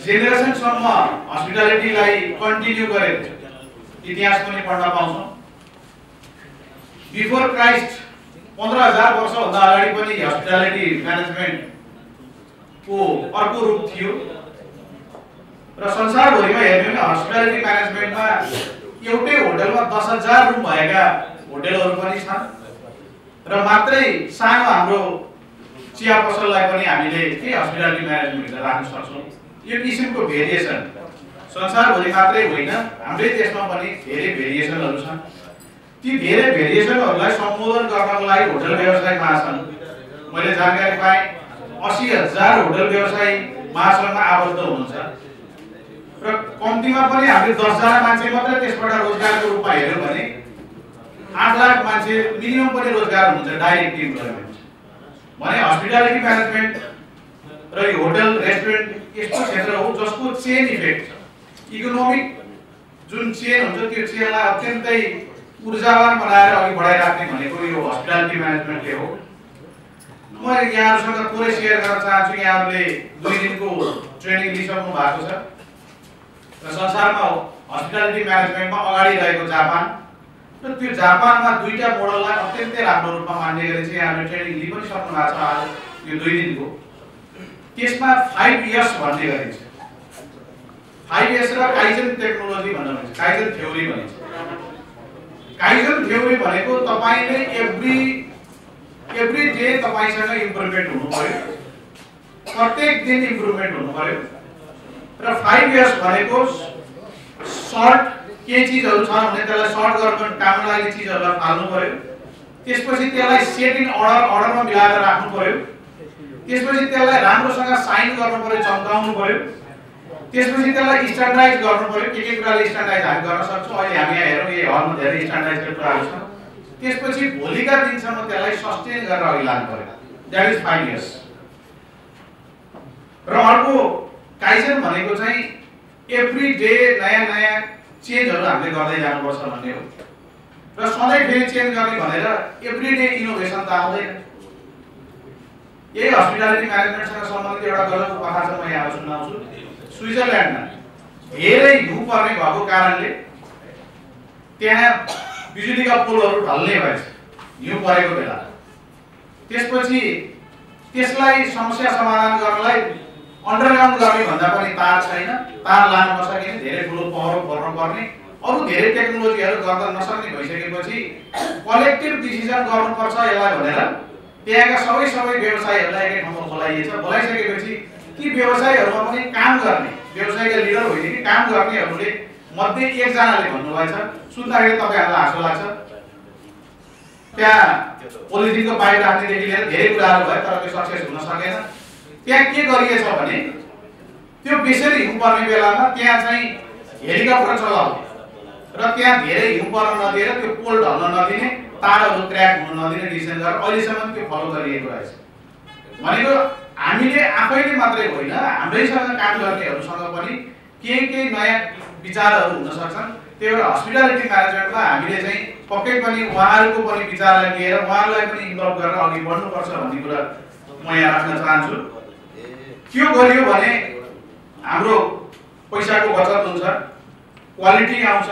जेनेरेसनसम्म हस्पिटालिटीलाई कन्टिन्यू गरेको इतिहास पनि पढ्न पाउँछौँ। बिफोर क्राइस्ट 15,000 वर्षभन्दा अगाडि पनि हस्पिटालिटी म्यानेजमेन्टको अर्को रूप थियो र संसारभरिमा हेर्ने भने हस्पिटालिटी म्यानेजमेन्टमा एउटै होटलमा 10,000 रुम भएका होटलहरू पनि छन् र मात्रै सानो हाम्रो चिया पसललाई पनि हामीले के हस्पिटालिटी म्यानेजमेन्टमा राख्न सक्छौँ। यो किसिमको भेरिएसन संसारभरि मात्रै होइन, हाम्रै देशमा पनि धेरै भेरिएसनहरू छन्। ती धेरै भेरिएसनहरूलाई सम्बोधन गर्नको लागि होटल व्यवसाय महासङ्घ मैले जानकारी पाएँ 80,000 होटल व्यवसायी महासङ्घमा आबद्ध हुनुहुन्छ र कम्तीमा पनि हामीले 10 जना मान्छे मात्रै त्यसबाट रोजगारको रूपमा हेर्यौँ भने 8 लाख मान्छे मिनिमम पनि रोजगार हुन्छ, डाइरेक्ट इम्प्लोइमेन्ट। भने हस्पिटालिटी म्यानेजमेन्ट र यो होटल रेस्टुरेन्ट यस्तो क्षेत्र हो जसको चेन इफेक्ट छ। इकोनोमिक जुन चेन हुन्छ त्यो चेनलाई अत्यन्तै ऊर्जावान बनाएर अघि बढाइराख्ने भनेको यो हस्पिटालिटी म्यानेजमेन्टले हो। म यहाँहरूसँग थोरै सेयर गर्न चाहन्छु। यहाँहरूले 2 दिनको ट्रेनिङ लिइसक्नु भएको छ र संसारमा हस्पिटालिटी म्यानेजमेन्टमा अगाडि रहेको जापान र त्यो जापानमा 2टा मोडललाई अत्यन्तै राम्रो रूपमा मान्ने गरी चाहिँ यहाँहरूले ट्रेनिङ लिइ पनि सक्नु भएको छ आज यो 2 दिनको। त्यसमा 5S भन्ने गरिन्छ। 5S र काइजन टेक्नोलोजी भनिन्छ, काइजन थ्योरी भनिन्छ। काइजन थ्योरी भनेको तपाईले एभ्री डे तपाईसँग इम्प्रुभमेन्ट हुनु पर्यो, प्रत्येक दिन इम्प्रुभमेन्ट हुनु पर्यो र 5S भनेको सर्ट के चीजहरु छन् भने त्यसलाई सर्ट गर्न काम लाग्ने चीजहरुलाई फाल्नु पर्यो। त्यसपछि त्यसलाई सेट इन अर्डरमा मिलाएर राख्नु पर्यो। त्यसपछि त्यसलाई राम्रोसँग साइन गर्नु पर्यो, चम्काउनु पर्यो। त्यसपछि त्यसलाई स्ट्यान्डर्डाइज गर्नु पर्यो। के कुराले स्ट्यान्डर्डाइज हामी गर्न सक्छौं, अहिले हामी यहाँ हेरौँ यो हलमा धेरै स्ट्यान्डर्डाइजका कुराहरू छन्। त्यसपछि भोलिका दिनसम्म त्यसलाई सस्टेन गरेर अघि लानु पर्यो। That is 5 years. र अर्को काइजन भनेको चाहिँ एभ्री डे नयाँ चेन्जहरु हामीले गर्दै जानुपर्छ भन्ने हो। र सधैँ फेरि चेन्ज गर्ने भनेर एभ्री डे इनोभेसन त आउँदैन। यही हस्पिटालिटी म्यानेजमेन्टसँग सम्बन्धित एउटा गलत कथा छ, म यहाँ सुनाउँछु। स्विजरल्यान्डमा धेरै हिउँ पर्ने भएको कारणले त्यहाँ बिजुलीका पोलहरू ढल्ने भएछ हिउँ परेको बेला। त्यसपछि त्यसलाई समस्या समाधान गर्नलाई अन्डरग्राउन्ड गर्ने भन्दा पनि तार छैन, तार लान नसकिने, धेरै ठुलो पहरो पर्नु पर्ने, अरु धेरै टेक्नोलोजीहरू गर्न नसक्ने भइसकेपछि कलेक्टिभ डिसिजन गर्नुपर्छ यसलाई भनेर त्यहाँका सबै व्यवसायीहरूलाई एकै ठाउँमा बोलाइएछ। बोलाइसकेपछि ती व्यवसायीहरुमा पनि काम गर्ने व्यवसायका लिडर होइन कि काम गर्नेहरूले मध्ये एकजनाले भन्नुभएछ, सुन्दाखेरि तपाईहरुलाई हाँसो लाग्छ, त्यहाँ पोलिटिकको बाहिर राख्नेदेखि लिएर धेरै कुराहरू भयो तर त्यो सक्सेस हुन सकेन। त्यहाँ के गरिएछ भने त्यो बेसरी हिउँ पर्ने बेलामा त्यहाँ चाहिँ हेलिकप्टर चलाउने र त्यहाँ धेरै हिउँ पर्न नदिएर त्यो पोल ढल्न नदिने, तारहरू क्र्याक हुन नदिने डिसिजन गरेर अहिलेसम्म त्यो फलो गरिएको रहेछ। भनेको हामीले आफैले मात्रै होइन हाम्रैसँग काम गर्नेहरूसँग पनि केही नयाँ विचारहरू हुन सक्छन्। त्यो एउटा हस्पिटालिटी म्यानेजमेन्टमा हामीले चाहिँ पक्कै पनि उहाँहरूको पनि विचारलाई लिएर उहाँहरूलाई पनि इन्भल्भ गरेर अघि बढ्नुपर्छ भन्ने कुरा म यहाँ राख्न चाहन्छु। त्यो गरियो भने हाम्रो पैसाको बचत हुन्छ, क्वालिटी आउँछ,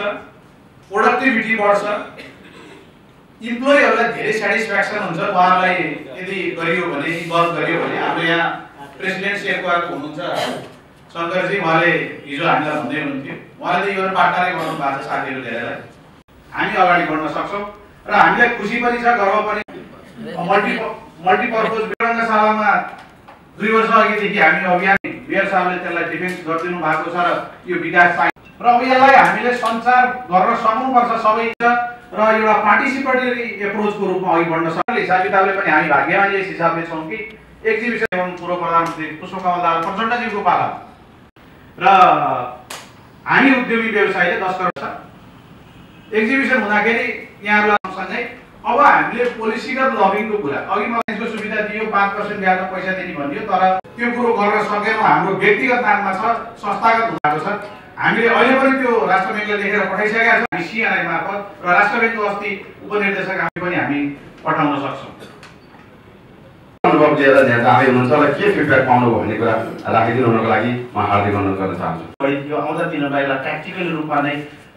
प्रोडक्टिभिटी बढ्छ, इम्प्लोइहरूलाई धेरै सेटिस्फ्याक्सन हुन्छ। उहाँहरूलाई यदि गरियो भने इन्भल्भ गरियो भने हाम्रो यहाँ प्रेसिडेन्ट शेर्पाको हुनुहुन्छ शङ्करजी, उहाँले हिजो हामीलाई भन्दै हुनुहुन्थ्यो, उहाँले यो पार्टनरै गर्नु भएको छ साथीहरू धेरैलाई। हामी अगाडि बढ्न सक्छौँ र हामीलाई खुसी पनि छ, गर्व पनि। मल्टिपर्पज रङ्गशालामा 2 वर्ष अघिदेखि हामी अभियान मेयर साहबले त्यसलाई डिफेन्स गरिदिनु भएको छ र यो विकास चाहिँ र अब यसलाई हामीले सञ्चार गर्न सक्नुपर्छ सबै र एउटा पार्टिसिपेटरी एप्रोचको रूपमा अघि बढ्न सक्ने हिसाब किताबले पनि हामी भाग्यमानी यस हिसाबले छौँ कि एक्जिबिसन एवं पूर्व प्रधानमन्त्री पुष्पकमल दाहाल प्रचण्डज्यूको पाला र हामी उद्योगी व्यवसायले 10 करोड छ एक्जिबिसन हुँदाखेरि यहाँहरूलाई सँगै अब हामीले पोलिसीगत लबिङको कुरा अघि मलाई यसको सुविधा दियो 5% ब्याजमा पैसा दिने भनियो, तर त्यो कुरो गर्न सकेनौँ। हाम्रो व्यक्तिगत नाममा छ, संस्थागत भएको छ। हामीले अहिले पनि त्यो राष्ट्र ब्याङ्कले लेखेर पठाइसकेका छौँ सिएनआई मार्फत र राष्ट्र ब्याङ्कको अस्ति उपनिर्देशक पनि हामी पठाउन सक्छौँ। अनुभव लिएर यहाँ जाँदै हुनुहुन्छ र के फिडब्याक पाउनुभयो भन्ने कुरा राखिदिनुको लागि म हार्दिक अनुरोध गर्न चाहन्छु। यो आउँदा दिनमा यसलाई प्र्याक्टिकल रूपमा नै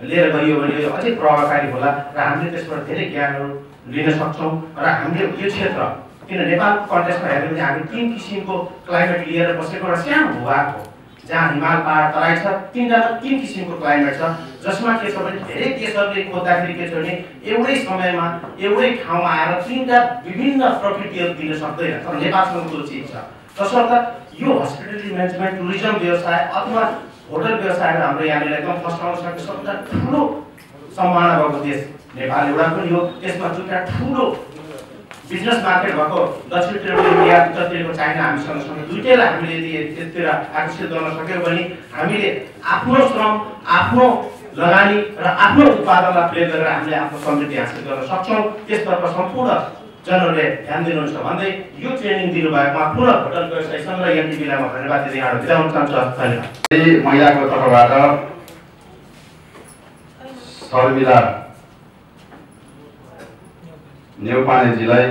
लिएर गइयो भने यो अझै प्रभावकारी होला र हामीले त्यसबाट धेरै ज्ञानहरू लिन सक्छौँ। र हामीले यो क्षेत्र किन नेपालको कन्टेक्स्टमा हेर्यो भने हामी 3 किसिमको क्लाइमेट लिएर बसेको एउटा सानो भूभाग हो जहाँ हिमाल पहाड तराई छ। 3 किसिमको क्लाइमेट छ जसमा के छ भने धेरै देशहरूले खोज्दाखेरि के छ भने एउटै समयमा एउटै ठाउँमा आएर 3टा विभिन्न प्रकृतिहरू दिन सक्दैन, तर नेपालसँग त्यो चिज छ। तसर्थ यो हस्पिटलिटी म्यानेजमेन्ट टुरिज्म व्यवसाय अथवा होटल व्यवसायहरू हाम्रो यहाँनिर एकदम फस्टाउन सक्ने सबभन्दा ठुलो सम्भावना भएको देश नेपाल एउटा पनि हो। त्यसमा दुईटा ठुलो बिजनेस मार्केट भएको दक्षिणतिरको इन्डिया, उत्तरतिरको चाइना हामीसँग सँगै दुईटैलाई हामीले यदि यसतिर आकर्षित गर्न सक्यौँ भने हामीले आफ्नो श्रम, आफ्नो लगानी र आफ्नो उत्पादनलाई प्रयोग गरेर हामीले आफ्नो समृद्धि हासिल गर्न सक्छौँ। त्यसतर्फ सम्पूर्ण जनहरूले ध्यान दिनुहुन्छ भन्दै यो ट्रेनिङ दिनुभएकोमा पुनः होटल व्यवसाय सङ्घ र एनटिभीलाई म धन्यवाद दिँदै यहाँबाट बिदा हुन चाहन्छु। धन्यवाद। महिलाको तर्फबाट शर्मिला नेउपानेजीलाई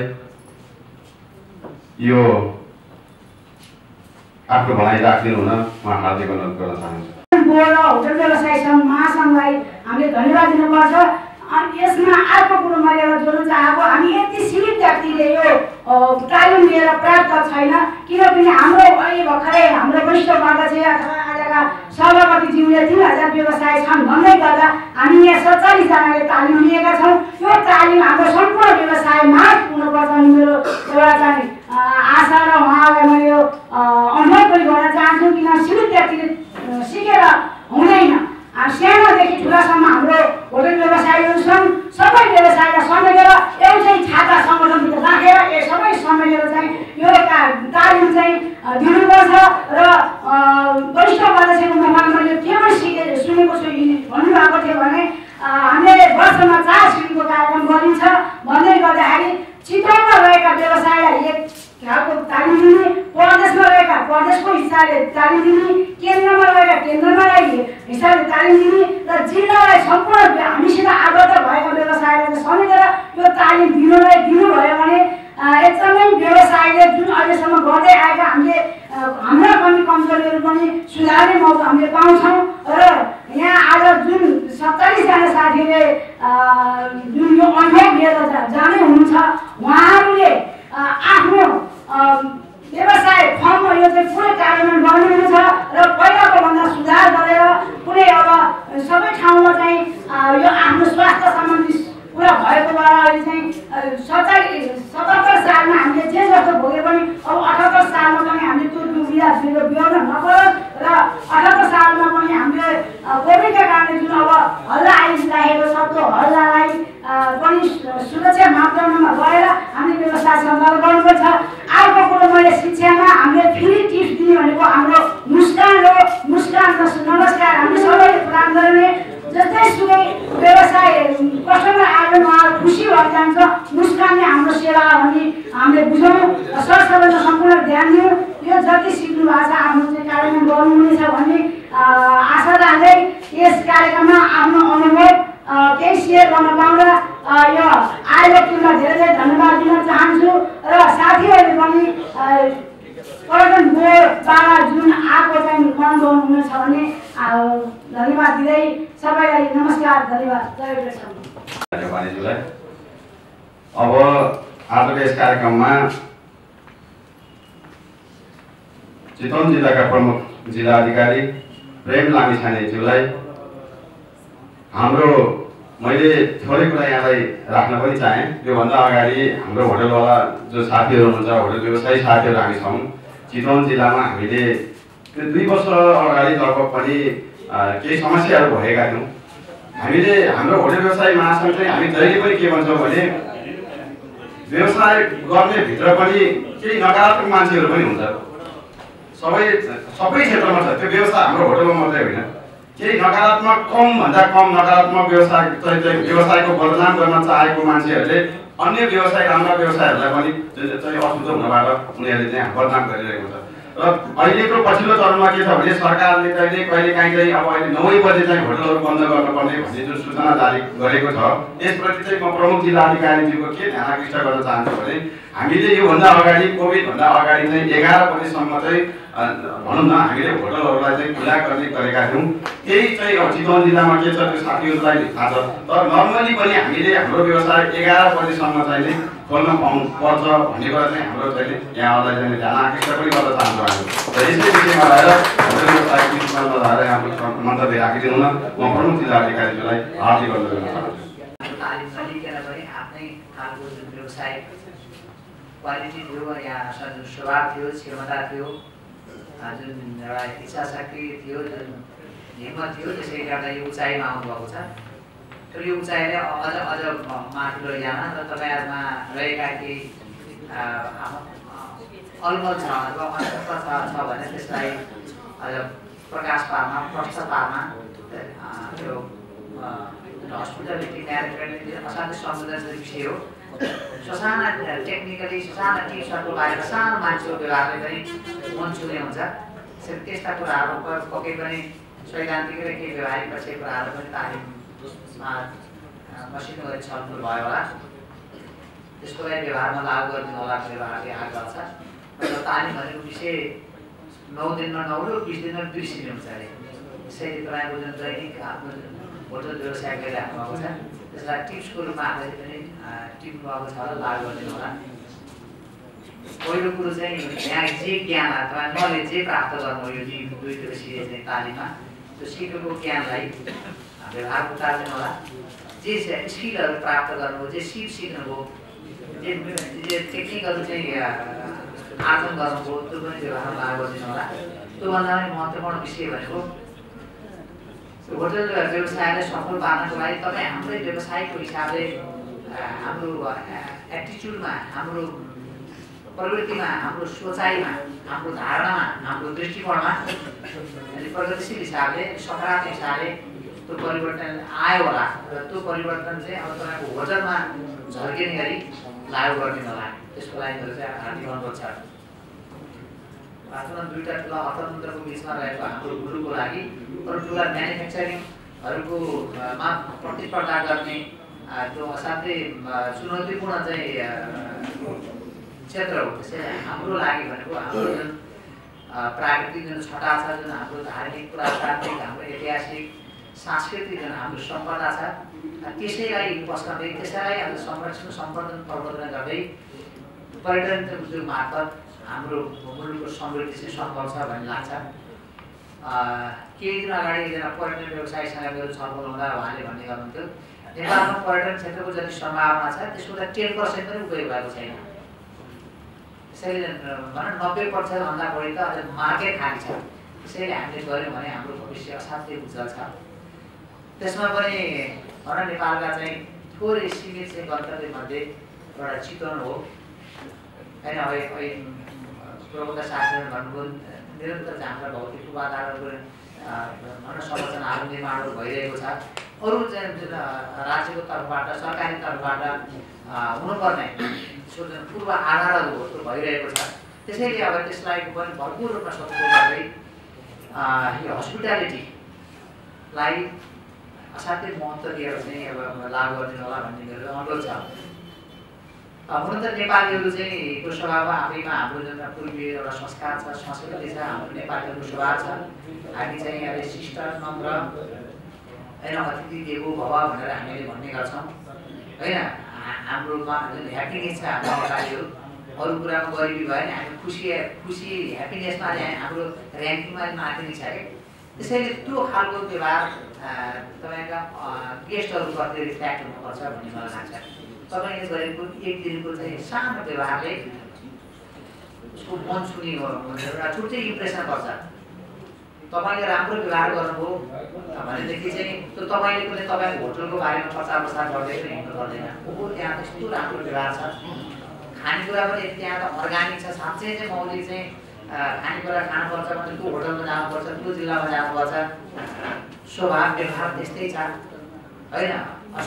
यो आफ्नो भनाइ राखिदिनु हुन म हार्दिक अनुरोध गर्न चाहन्छु। होटल व्यवसाय सङ्घ महासङ्घलाई हामीले धन्यवाद दिनुपर्छ। अनि यसमा अर्को कुरो मैले एउटा जोड्न चाहेको, हामी यति सीमित व्यक्तिले यो तालिम लिएर प्राप्त छैन, किनकि हाम्रो अहिले भर्खरै हाम्रो वरिष्ठ अध्यक्ष अथवा आजका सभापतिज्यूले 3000 व्यवसाय छन् भन्दै गर्दा हामी यहाँ 47 जनाले तालिम लिएका छौँ। यो तालिम हाम्रो सम्पूर्ण व्यवसायमा हुनुपर्छ भन्ने मेरो एउटा चाहिँ आशा र उहाँलाई म यो अनुरोध पनि गर्न चाहन्छु। किन सीमित व्यक्तिले सिकेर हुँदैन, सानोदेखि ठुलासम्म हाम्रो होटल व्यवसायहरू छन्। सबै व्यवसायलाई समेटेर एउटै छाता सङ्गठनभित्र राखेर यो सबै समेटेर चाहिँ यो तालिम चाहिँ दिनुपर्छ। र वरिष्ठ अध्यक्षको मुखबाट मैले के पनि सुनेको छु, भन्नुभएको थियो भने हामीले वर्षमा 4 सिडीको कार्यक्रम गरिन्छ भन्दै गर्दाखेरि चितवनमा रहेका व्यवसायलाई एक खालको तालिम दिने, प्रदेशमा रहेका प्रदेशको हिसाबले तालिम दिने, केन्द्रमा रहेका केन्द्रमा हिसाबले तालिम दिने र जिल्लालाई सम्पूर्ण हामीसित आबद्ध भएका व्यवसायलाई समेटेर यो तालिम दिनुभयो भने एकदमै व्यवसायले जुन अहिलेसम्म गर्दै आएका हामीले हाम्रा पनि कमजोरीहरू पनि सुधार्ने मौका हामीले पाउँछौँ। र यहाँ आज जुन 47 जना साथीले जुन यो अनुभव लिएर जाँदै हुनुहुन्छ, उहाँहरूले आफ्नो व्यवसाय फर्ममा यो चाहिँ पुरै कार्यान्वयन गर्नुहुन्छ र पहिलाको भन्दा सुधार गरेर पुरै अब सबै ठाउँमा चाहिँ यो आफ्नो स्वास्थ्य सम्बन्धी कुरा भएकोबाट अहिले चाहिँ 77 सालमा हामीले जे जस्तो भोगे पनि अब 78 सालमा पनि हामीले त्यो दुविधा बिहोर्न नपरोस् र 78 सालमा पनि हामीले कोभिडका कारणले जुन अब हल्ला आइरहेको छ त्यो हल्लालाई पनि सुरक्षा मापदण्डमा गएर हामीले व्यवस्था सञ्चालन गर्नुपर्छ। अर्को कुरो मैले शिक्षामा हामीले फ्री टिप्स दिने भनेको हाम्रो मुस्कान र नमस्कार हामी सबैले प्रदान गर्ने। जस्तै सुकै व्यवसाय कस्टमर आएर उहाँहरू खुसी भएर जान्छ, मुस्कान सामान्य हाम्रो सेवा भन्ने हामीले बुझौँ, सरसफाइमा सम्पूर्ण ध्यान दिउँ। यो जति सिक्नु भएको छ आफ्नो चाहिँ कार्यक्रम गर्नुहुनेछ भन्ने आशा राख्दै यस कार्यक्रममा आफ्नो अनुभव केही सेयर गर्न पाउँदा यो आएको टिमलाई धेरै धेरै धन्यवाद दिन चाहन्छु र साथीहरूले पनि पर्यटन बोर्डबाट जुन आएको चाहिँ मन गर्नुहुनेछ भने धन्यवाद दिँदै सबैलाई नमस्कार, धन्यवाद। जय वाणिज्यलाई अब आजको यस कार्यक्रममा चितवन जिल्लाका प्रमुख जिल्ला अधिकारी प्रेम लामिछानेज्यूलाई हाम्रो मैले थोरै कुरा यहाँलाई राख्न पनि चाहेँ। त्योभन्दा अगाडि हाम्रो होटलवाला जो साथीहरू हुनुहुन्छ, होटल व्यवसायी साथीहरू हामी छौँ चितवन जिल्लामा। हामीले 2 वर्ष अगाडि लगभग पनि केही समस्याहरू भएका थियौँ। हामीले हाम्रो होटल व्यवसाय महासङ्घ चाहिँ हामी जहिले पनि के भन्छौँ भने व्यवसाय गर्ने भित्र पनि केही नकारात्मक मान्छेहरू पनि हुन्छ। सबै क्षेत्रमा छ त्यो व्यवसाय, हाम्रो होटलमा मात्रै होइन। केही नकारात्मक कमभन्दा कम नकारात्मक व्यवसायको बदनाम गर्न चाहेको मान्छेहरूले अन्य व्यवसाय राम्रा व्यवसायहरूलाई पनि चाहिँ अशुद्ध हुनबाट उनीहरूले चाहिँ बदनाम गरिरहेको छ। र अहिलेको पछिल्लो चरणमा के छ भने सरकारले चाहिँ कहिलेकाहीँ चाहिँ अब अहिले 9 बजे चाहिँ होटलहरू बन्द गर्नुपर्ने भन्ने जुन सूचना जारी गरेको छ, यसप्रति चाहिँ म प्रमुख जिल्ला अधिकारीज्यूको के ध्यान आकृष्ट गर्न चाहन्छु भने हामीले योभन्दा अगाडि कोभिडभन्दा अगाडि चाहिँ 11 बजेसम्म चाहिँ भनौँ न हामीले होटलहरूलाई चाहिँ खुला गर्ने गरेका थियौँ। त्यही चाहिँ चितवन जिल्लामा के छ त्यो साथीहरूलाई थाहा छ। तर नर्मली पनि हामीले हाम्रो व्यवसाय 11 बजेसम्म चाहिँ खोल्न पर्छ भन्ने कुरा चाहिँ हाम्रो चाहिँ यहाँहरूलाई चाहिँ ध्यान आकृष्ट पनि गर्न चाहन्छु हामी। र यसै विषयमा रहेर होटल व्यवसाय विषयमा रहेर हाम्रो मन्तव्य राखिदिनु न म प्रमुख जिल्ला अधिकारीलाई हार्दिक अनुरोध गर्न चाहन्छु। तालिम नलिकन पनि आफ्नै खालको जुन व्यवसाय क्वालिटी थियो, यहाँ जुन स्वभाव थियो, क्षमता थियो, जुन एउटा इच्छा शक्ति थियो, जुन हिम्मत थियो, त्यसले गर्दा यो उचाइमा आउनुभएको छ। तर यो उचाइले अझ माथिल्लो जान र तपाईँहरूमा रहेका केही अलमल छ अथवा अनसक्ता छ भने त्यसलाई अझ प्रकाश पार्न, प्रश्न पार्न त्यो हस्पिटलिटी म्यानेजमेन्ट असाध्यै संवेदनशील विषय हो। ससाना टेक्निकली ससाना टिप्सहरूको बारेमा सानो मान्छेको व्यवहारले पनि मन छुने हुन्छ। त्यस्ता कुराहरू पक्कै पनि सैद्धान्तिक र केही व्यवहारिक पक्ष कुराहरू पनि तालिममा मसिनो गरी छलफल भयो होला। त्यसको लागि व्यवहारमा लागू गरिदिनु होला व्यवहारले आग्रह छ। र तालिम भनेको विषय 9 दिनमा 9 र 20 दिनमा 2 सिने हुन्छ अरे। त्यसैले तपाईँको जुन दैनिक आफ्नो होटल व्यवसाय गरिराख्नु भएको छ त्यसलाई टिप्सको रूपमा आफैले पनि टिप्नु भएको छ र लागू गरिदिनु होला। पहिलो कुरो चाहिँ यहाँ जे ज्ञान अथवा नलेज जे प्राप्त गर्नु यो 2 दिवसीय चाहिँ तालिममा त्यो सिकेको ज्ञानलाई व्यवहार उतार्दिनु होला। जे स्किलहरू प्राप्त गर्नुभयो, जे सिक्नुभयो, जे टेक्निकहरू चाहिँ आर्जन गर्नुभयो त्यो पनि व्यवहार लागू गरिदिनु होला। त्योभन्दा पनि महत्त्वपूर्ण विषय भनेको होटल व्यवसायलाई सफल पार्नको लागि तपाईँ हाम्रै व्यवसायको हिसाबले हाम्रो एटिच्युडमा, हाम्रो प्रवृत्तिमा, हाम्रो सोचाइमा, हाम्रो धारणामा, हाम्रो दृष्टिकोणमा प्रगतिशील हिसाबले, सकारात्मक हिसाबले त्यो परिवर्तन आयो होला। र त्यो परिवर्तन चाहिँ अब तपाईँको होटलमा झर्किने गरी लागू गरिदिनु होला। त्यसको लागि मेरो चाहिँ हार्दिक अनुरोध छ। वास्तवमा 2टा ठुला अर्थतन्त्रको बिचमा रहेको हाम्रो गुरुको लागि अरू ठुला म्यानुफ्याक्चरिङहरूको मा प्रतिस्पर्धा गर्ने त्यो असाध्यै चुनौतीपूर्ण चाहिँ क्षेत्र हो। त्यसैले हाम्रो लागि भनेको हाम्रो जुन प्राकृतिक जुन छटा छ, जुन हाम्रो धार्मिक पुरातात्विक, हाम्रो ऐतिहासिक सांस्कृतिक जुन हाम्रो सम्पदा छ, त्यसैलाई पस्काउँदै त्यसैलाई अब संरक्षण, सम्वर्धन, प्रवर्धन गर्दै पर्यटन उद्योग मार्फत हाम्रो मुलुकको समृद्धि चाहिँ सम्भव छ भन्ने लाग्छ। केही दिन अगाडि एकजना पर्यटन व्यवसायीसँग मेरो छलफल हुँदा उहाँले भन्ने गर्नुहुन्थ्यो नेपालमा पर्यटन क्षेत्रको जति सम्भावना छ त्यसको त 10% पनि उपयोग भएको छैन। त्यसैले भनौँ 90% भन्दा बढी त अझ मार्केट खाली छ। त्यसैले हामीले गऱ्यौँ भने हाम्रो भविष्य असाध्यै उज्जवल छ। त्यसमा पनि भनौँ नेपालका चाहिँ थोरै सीमित चाहिँ गन्तव्यमध्ये एउटा चितवन हो होइन। अब प्रवक्ता साथीहरू भन्नुभयो निरन्तर चाहिँ हाम्रा भौतिक पूर्वाधारहरूको भनौँ संरचनाहरू निर्माणहरू भइरहेको छ। अरू चाहिँ राज्यको तर्फबाट सरकारी तर्फबाट हुनुपर्ने पूर्व आधारहरू भइरहेको छ। त्यसैले अब त्यसलाई पनि भरपुर रूपमा सदुपयोग गर्दै यो हस्पिटालिटीलाई असाध्यै महत्त्व दिएर चाहिँ अब लागू गरिदिनु होला भन्ने मेरो अनुरोध छ। हुन त नेपालीहरू चाहिँ यो स्वभावमा आफैमा हाम्रो जुन पूर्वीय एउटा संस्कार छ, संस्कृति छ, हाम्रो नेपालीहरूको स्वभाव छ। हामी चाहिँ अब शिष्ट नम्र होइन, अतिथि देवो भव भनेर हामीले भन्ने गर्छौँ होइन। हाम्रोमा जुन ह्याप्पिनेस छ हाम्रो नेपालीहरू, अरू कुरामा गरिबी भयो भने हामी खुसी ह्याप्पिनेसमा हाम्रो ऱ्याङ्किङमा माथिने छ क्या। त्यसैले त्यो खालको व्यवहार तपाईँका गेस्टहरूप्रति रिफ्लेक्ट हुनुपर्छ भन्ने मलाई लाग्छ। तपाईँले गरेको एक दिनको चाहिँ सानो व्यवहारले उसको मन छुने एउटा छुट्टै इम्प्रेसन पर्छ। तपाईँले राम्रो व्यवहार गर्नुभयो भनेदेखि चाहिँ त्यो तपाईँले पनि तपाईँको होटलको बारेमा प्रचार प्रसार गर्दै पनि हिँड्नु पर्दैन। त्यहाँ त्यस्तो राम्रो व्यवहार छ, खानेकुरा पनि त्यहाँ त अर्ग्यानिक छ। साँच्चै चाहिँ मौलिक चाहिँ खानेकुरा खानुपर्छ भने त्यो होटलमा जानुपर्छ, त्यो जिल्लामा जानुपर्छ। स्वभाव व्यवहार त्यस्तै छ होइन,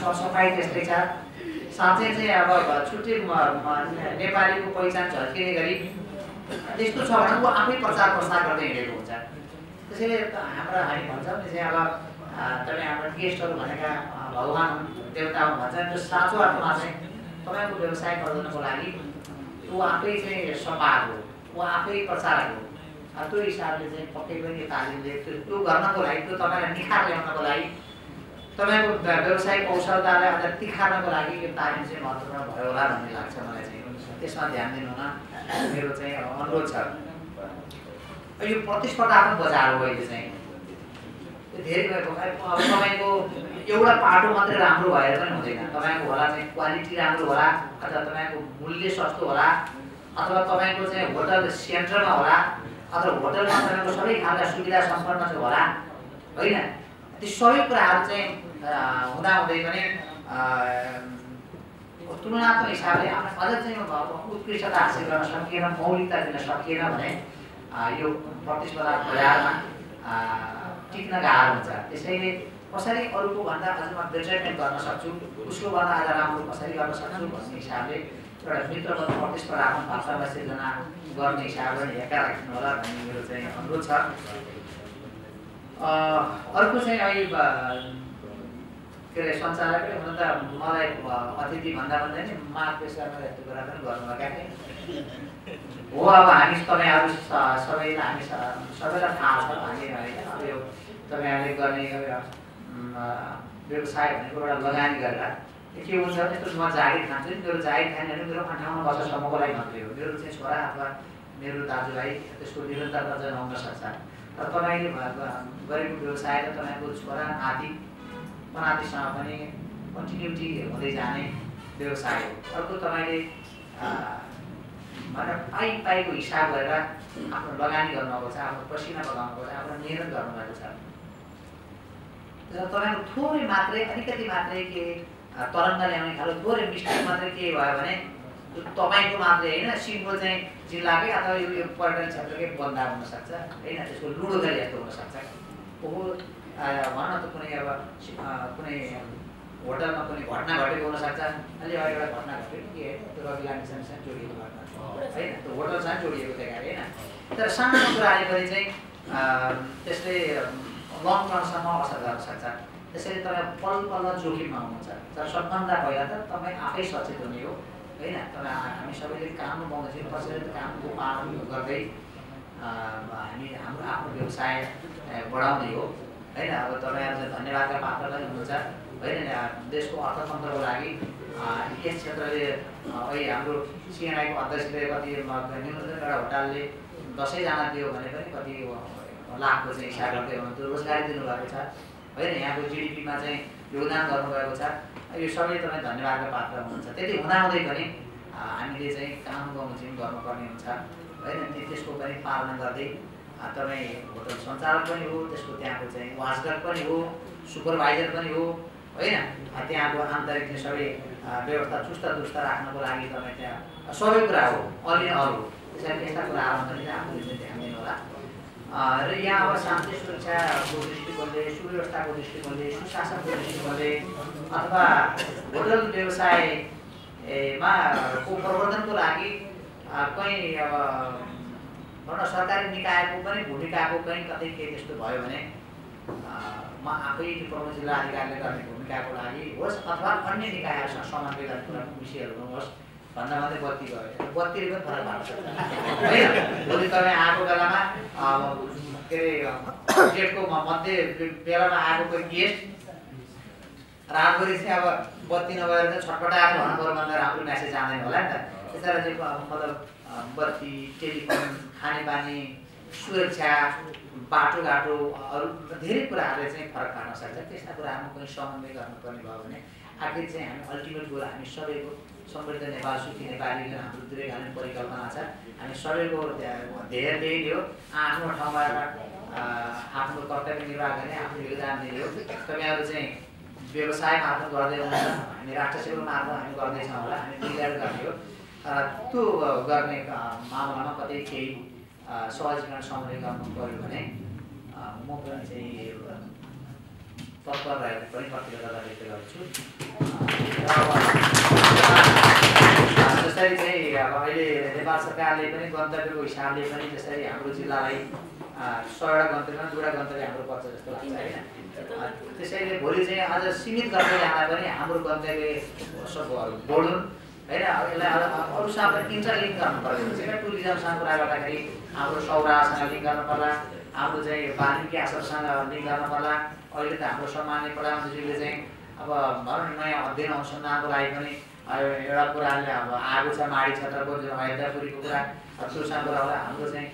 सरसफाइ त्यस्तै छ। साँच्चै चाहिँ अब छुट्टै नेपालीको पहिचान झल्किने गरी त्यस्तो छ भने ऊ आफै प्रचार प्रसार गर्दै हिँडेको हुन्छ। त्यसैले हामी भन्छौँ नि चाहिँ अब तपाईँ हाम्रो गेस्टहरू भनेका भगवान देवता हुन् भन्छ। त्यो साँचो अर्थमा चाहिँ तपाईँको व्यवसाय गर्नको लागि ऊ आफै चाहिँ सपार हो, ऊ आफै प्रचारक हो। त्यो हिसाबले चाहिँ पक्कै पनि तालिमले त्यो गर्नको लागि, त्यो तपाईँलाई निखार ल्याउनको लागि, तपाईँको व्यवसायिक कौशलतालाई अझ तिखार्नको लागि यो तालिम चाहिँ महत्त्वपूर्ण भयो होला भन्ने लाग्छ मलाई चाहिँ। त्यसमा ध्यान दिनु हुन मेरो चाहिँ अनुरोध छ। यो प्रतिस्पर्धात्मक बजार हो अहिले चाहिँ धेरै भएको। अब तपाईँको एउटा पाटो मात्रै राम्रो भएर पनि हुँदैन। तपाईँको होला चाहिँ क्वालिटी राम्रो होला, अथवा तपाईँको मूल्य सस्तो होला, अथवा तपाईँको चाहिँ होटल सेन्टरमा होला, अथवा होटलमा तपाईँको सबै खालका सुविधा सम्पन्न चाहिँ होला होइन। ती सबै कुराहरू चाहिँ हुँदाहुँदै पनि तुलनात्मक हिसाबले अझ चाहिँ उत्कृष्टता हासिल गर्न सकिएन, मौलिकता दिन सकिएन भने यो प्रतिस्पर्धा बजारमा टिक्न गाह्रो हुन्छ। त्यसैले कसरी अरूको भन्दा अझ म बेटरमेन्ट गर्न सक्छु, उसको भन्दा अझ राम्रो कसरी गर्न सक्छु भन्ने हिसाबले एउटा मित्रवत प्रतिस्पर्धात्मक वातावरण सिर्जना गर्ने हिसाबले हेर्का राख्नु होला भन्ने मेरो चाहिँ अनुरोध छ। अर्को चाहिँ अहिले के अरे सञ्चालकले हुन त मलाई अतिथि भन्दा भन्दै नि माग पेसामा यस्तो कुरा पनि गर्नुभएका थिए हो। अब हामी तपाईँहरू सबैलाई हामी सबैलाई थाहा छ हामी होइन, अब यो तपाईँहरूले गर्ने व्यवसाय भनेको एउटा लगानी गरेर के हुन्छ भने यस्तो म जागिर खान्छु नि, मेरो जागिर खाने भने मेरो 58 वर्षसम्मको लागि मात्रै हो। मेरो चाहिँ छोरा अथवा मेरो दाजुभाइ त्यसको निरन्तरता जनाउन सक्छ। तर तपाईँले गरेको व्यवसाय र तपाईँको छोरा नाति पनातिसँग पनि कन्टिन्युटी हुँदै जाने व्यवसाय हो। अर्को तपाईँले पाइको हिसाब गरेर आफ्नो लगानी गर्नुभएको छ, आफ्नो पसिना बगाउनुभएको छ, आफ्नो मेहनत गर्नुभएको छ। तपाईँको थोरै मात्रै अलिकति मात्रै के तरङ्ग ल्याउने खालको थोरै मिस्टेक मात्रै के भयो भने तपाईँको मात्रै होइन, सिङ्गो चाहिँ जिल्लाकै अथवा यो पर्यटन क्षेत्रकै बन्दा हुनसक्छ होइन, त्यसको लुडोगाली जस्तो हुनसक्छ। भनौँ न त कुनै अब कुनै होटलमा कुनै घटना घटेको हुनसक्छ। अलि अगाडि एउटा घटना घट्यो कि त्यो रवि लामिसँग जोडिएको घटना होइन, त्यो होटलसँग जोडिएको थियो गाडी होइन। तर सानो कुराले पनि चाहिँ त्यसले लङ टर्मसम्म असर गर्न सक्छ। त्यसैले तपाईँ पल्ल जोखिममा हुनुहुन्छ। तर सबभन्दा पहिला त तपाईँ आफै सचेत हुने हो होइन। तपाईँ हामी सबैले कानुन बमोजिम कसरी कानुनको पालन गर्दै हामी हाम्रो आफ्नो व्यवसाय बढाउने हो होइन। अब तपाईँहरू चाहिँ धन्यवादका पात्र पनि हुनुहुन्छ होइन। देशको अर्थतन्त्रको लागि यस क्षेत्रले अहिले हाम्रो सिएनआईको अध्यक्षले कति न्यूनतम एउटा होटलले 10जना दियो भने पनि कति लाखको चाहिँ हिसाब गर्दै हुनुहुन्थ्यो, रोजगारी दिनुभएको छ होइन। यहाँको जिडिपीमा चाहिँ योगदान गर्नुभएको छ। यो सबै तपाईँ धन्यवादका पात्र हुनुहुन्छ। त्यति हुँदाहुँदै पनि हामीले चाहिँ कानुन बमोजिम गर्नुपर्ने हुन्छ होइन। त्यसको पनि पालना गर्दै तपाईँ होटल सञ्चालक पनि हो, त्यसको त्यहाँको चाहिँ वाचडग पनि हो, सुपरभाइजर पनि हो होइन। त्यहाँको आन्तरिक सबै व्यवस्था चुस्त दुस्त राख्नको लागि तपाईँ त्यहाँ सबै कुरा हो, अल इन अल हो। त्यसैले यस्ता कुराहरूमा पनि आफूले चाहिँ ध्यान दिनु होला। र यहाँ अब शान्ति सुरक्षाको दृष्टिकोणले, सुव्यवस्थाको दृष्टिकोणले, सुशासनको दृष्टिकोणले अथवा होटल व्यवसायमा को प्रवर्धनको लागि कहीँ अब भनौँ सरकारी निकायको पनि भूमिकाको कहीँ कतै केही त्यस्तो भयो भने म आफै प्रमुख जिल्ला अधिकारीले गर्ने भूमिकाको लागि होस् अथवा अन्य निकायहरूसँग समन्वय गर्ने कुराको विषयहरू होस् भन्दा मात्रै बत्ती गयो बत्तीले पनि फरक पार्छ होइन। भोलि तपाईँ आएको बेलामा के अरे गेटको मध्य बेलामा आएको कोही गेस्ट रातभरि चाहिँ अब बत्ती नभएर चाहिँ छटपटाएर भन्नुपर्यो भन्दा राम्रो म्यासेज जाँदैन होला नि त। त्यसैले चाहिँ मतलब बत्ती, टेलिफोन, खानेपानी, सुरक्षा, बाटोघाटो अरू धेरै कुराहरूले चाहिँ फरक पार्न सक्छ। त्यस्ता कुराहरूमा पनि समन्वय गर्नुपर्ने भयो भने आखिर चाहिँ हामी अल्टिमेट गोल हामी सबैको समृद्ध नेपाल सुखी नेपाली हाम्रो दीर्घकालीन परिकल्पना छ। हामी सबैको ध्येय त्यही हो, आफ्नो ठाउँमा आफ्नो कर्तव्य निर्वाह गर्ने, आफ्नो योगदान दिने हो। तपाईँहरू चाहिँ व्यवसाय मार्फत गर्दै हुनुहुन्छ, हामी राष्ट्र सेवा मार्फत हामी गर्दैछौँ होला, हामी डिक्लेयर गर्ने हो। त्यो गर्ने मामलामा कतै केही सहजीकरण समन्वय गर्नु पऱ्यो भने म पनि चाहिँ तत्पर रहेको पनि प्रतिबद्धता व्यक्त गर्छु। जसरी चाहिँ अब अहिले नेपाल सरकारले पनि गन्तव्यको हिसाबले पनि जसरी हाम्रो जिल्लालाई 100वटा गन्तव्यमा 2वटा गन्तव्य हाम्रो पर्छ जस्तो लाग्छ होइन। त्यसैले भोलि चाहिँ अझ सीमित गर्दै जाँदा पनि हाम्रो गन्तव्य बढुन् होइन। यसलाई अरूसँग इन्टरलिङ्क गर्नु पर्यो। चाहिँ टुरिज्मसँग कुरा गर्दाखेरि हाम्रो सौरासँग लिङ्क गर्नु पर्ला, हाम्रो चाहिँ वाल्मिकी आश्रमसँग लिङ्क गर्नु पर्ला। अहिले त हाम्रो सम्माननीय प्रधानमन्त्रीले चाहिँ अब भनौँ न नयाँ अध्ययन अनुसन्धानको लागि पनि एउटा कुराले अब आएको छ माडी क्षेत्रको अयोध्यापुरीको कुरा, त्योसँग कुरा होला। हाम्रो चाहिँ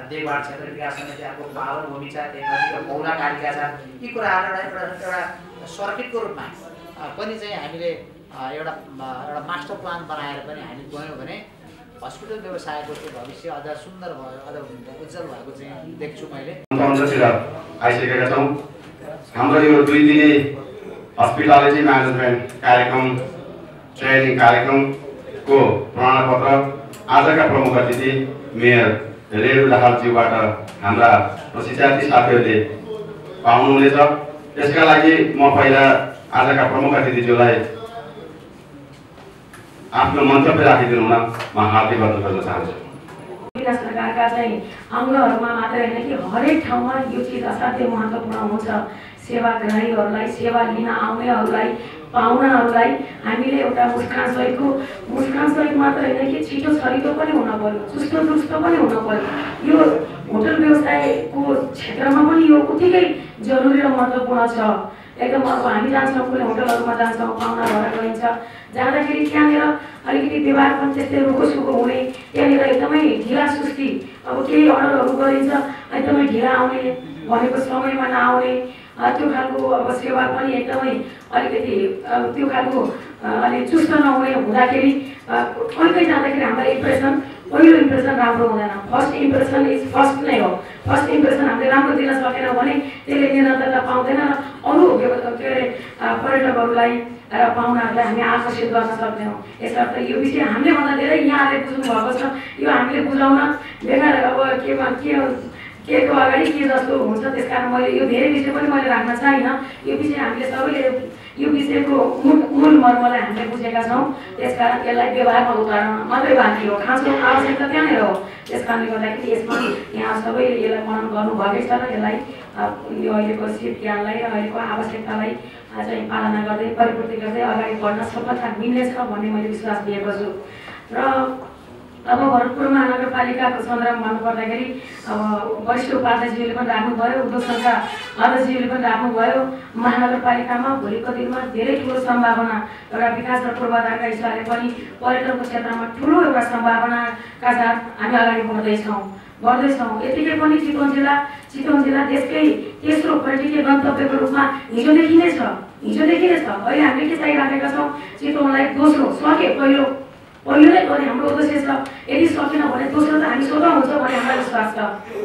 देवबाड क्षेत्र विकास समितिहरूको पावन भूमि छ, त्यही पौला कालिका छ। यी कुराहरू एउटा सर्किटको रूपमा पनि चाहिँ हामीले एउटा मास्टर प्लान बनाएर पनि हामी गयौँ भने हस्पिटल व्यवसायको चाहिँ भविष्य अझ सुन्दर भयो, अझ उज्जवल भएको चाहिँ देख्छु मैले। अन्ततिर आइसकेका छौँ। हाम्रो यो 2 दिने हस्पिटालिटी म्यानेजमेन्ट कार्यक्रम ट्रेनिङ कार्यक्रमको प्रमाणपत्र आजका प्रमुख अतिथि मेयर रेणु दाहालज्यूबाट हाम्रा प्रशिक्षार्थी साथीहरूले पाउनुहुनेछ। त्यसका लागि म पहिला आजका प्रमुख अतिथिज्यूलाई आफ्नो मन्तव्य राखिदिनु हुन म हार्दिक अनुरोध गर्न चाहन्छु। सरकारका चाहिँ अङ्गहरूमा मात्रै होइन कि हरेक ठाउँमा यो चिज असाध्यै महत्त्वपूर्ण हुन्छ। सेवाग्राहीहरूलाई, सेवा लिन आउनेहरूलाई, पाहुनाहरूलाई हामीले एउटा मुस्कान सहित मात्र होइन कि छिटो छरितो पनि हुन पर्यो, चुस्तो दुस्तो पनि हुन पर्यो। यो होटल व्यवसायको क्षेत्रमा पनि यो उत्तिकै जरुरी र महत्त्वपूर्ण छ। एकदम अब हामी जान्छौँ कुनै होटलहरूमा जान्छौँ, पाहुना भएर गइन्छ, जाँदाखेरि त्यहाँनिर अलिकति व्यवहार पनि त्यस्तै रुखोसुखो हुने, त्यहाँनिर एकदमै ढिला सुस्ती, अब केही अर्डरहरू गरिन्छ एकदमै ढिला आउने, भनेको समयमा नआउने, त्यो खालको अब सेवा पनि एकदमै अलिकति त्यो खालको अलि चुस्त नहुने हुँदाखेरि कहीँ जाँदाखेरि हाम्रो पहिलो इम्प्रेसन राम्रो हुँदैन। फर्स्ट इम्प्रेसन इज फर्स्ट नै हो। फर्स्ट इम्प्रेसन हामीले राम्रो दिन सकेन भने त्यसले निरन्तरता पाउँदैन र अरू के अरे पर्यटकहरूलाई र पाहुनाहरूलाई हामी आकर्षित गर्न सक्दैनौँ। यसर्थ यो विषय हामीले भन्दा धेरै यहाँले बुझ्नु भएको छ। यो हामीले बुझाउन बेकार अब केको अगाडि के जस्तो हुन्छ। त्यसकारण मैले यो धेरै विषय पनि मैले राख्न चाहिनँ। यो विषय हामीले सबैले यो विषयको मूल मर्मलाई हामीले बुझेका छौँ। त्यसकारण यसलाई व्यवहारमा उतार्न मात्रै बाँकी हो, खाँचो आवश्यकता त्यहाँनिर हो। त्यस कारणले गर्दाखेरि यसमा यहाँ सबैले यसलाई मनन गर्नुभएकै छ र यसलाई यो अहिलेको सिप ज्ञानलाई र अहिलेको आवश्यकतालाई चाहिँ पालना गर्दै परिपूर्ति गर्दै अगाडि बढ्न सफलता मिल्नेछ भन्ने मैले विश्वास दिएको छु। र अब भरतपुर महानगरपालिकाको सन्दर्भमा भन्नुपर्दाखेरि अब वरिष्ठ उपाध्यक्षज्यूले पनि राख्नुभयो, उद्योग संघका अध्यक्षज्यूले पनि राख्नुभयो। महानगरपालिकामा भोलिको दिनमा धेरै ठुलो सम्भावना एउटा विकास र पूर्वाधारका हिसाबले पनि पर्यटनको क्षेत्रमा ठुलो एउटा सम्भावनाका साथ हामी अगाडि बढ्दैछौँ। यतिकै पनि चितवन जिल्ला देशकै तेस्रो पर्यटकीय गन्तव्यको रूपमा हिजोदेखि नै छ। अहिले हामीले के चाहिराखेका छौँ, चितवनलाई दोस्रो सके पहिलो नै गर्ने हाम्रो उद्देश्य छ। यदि सकेन भने दोस्रो त हामी स्वतः हुन्छ भन्ने हामीलाई विश्वास छ।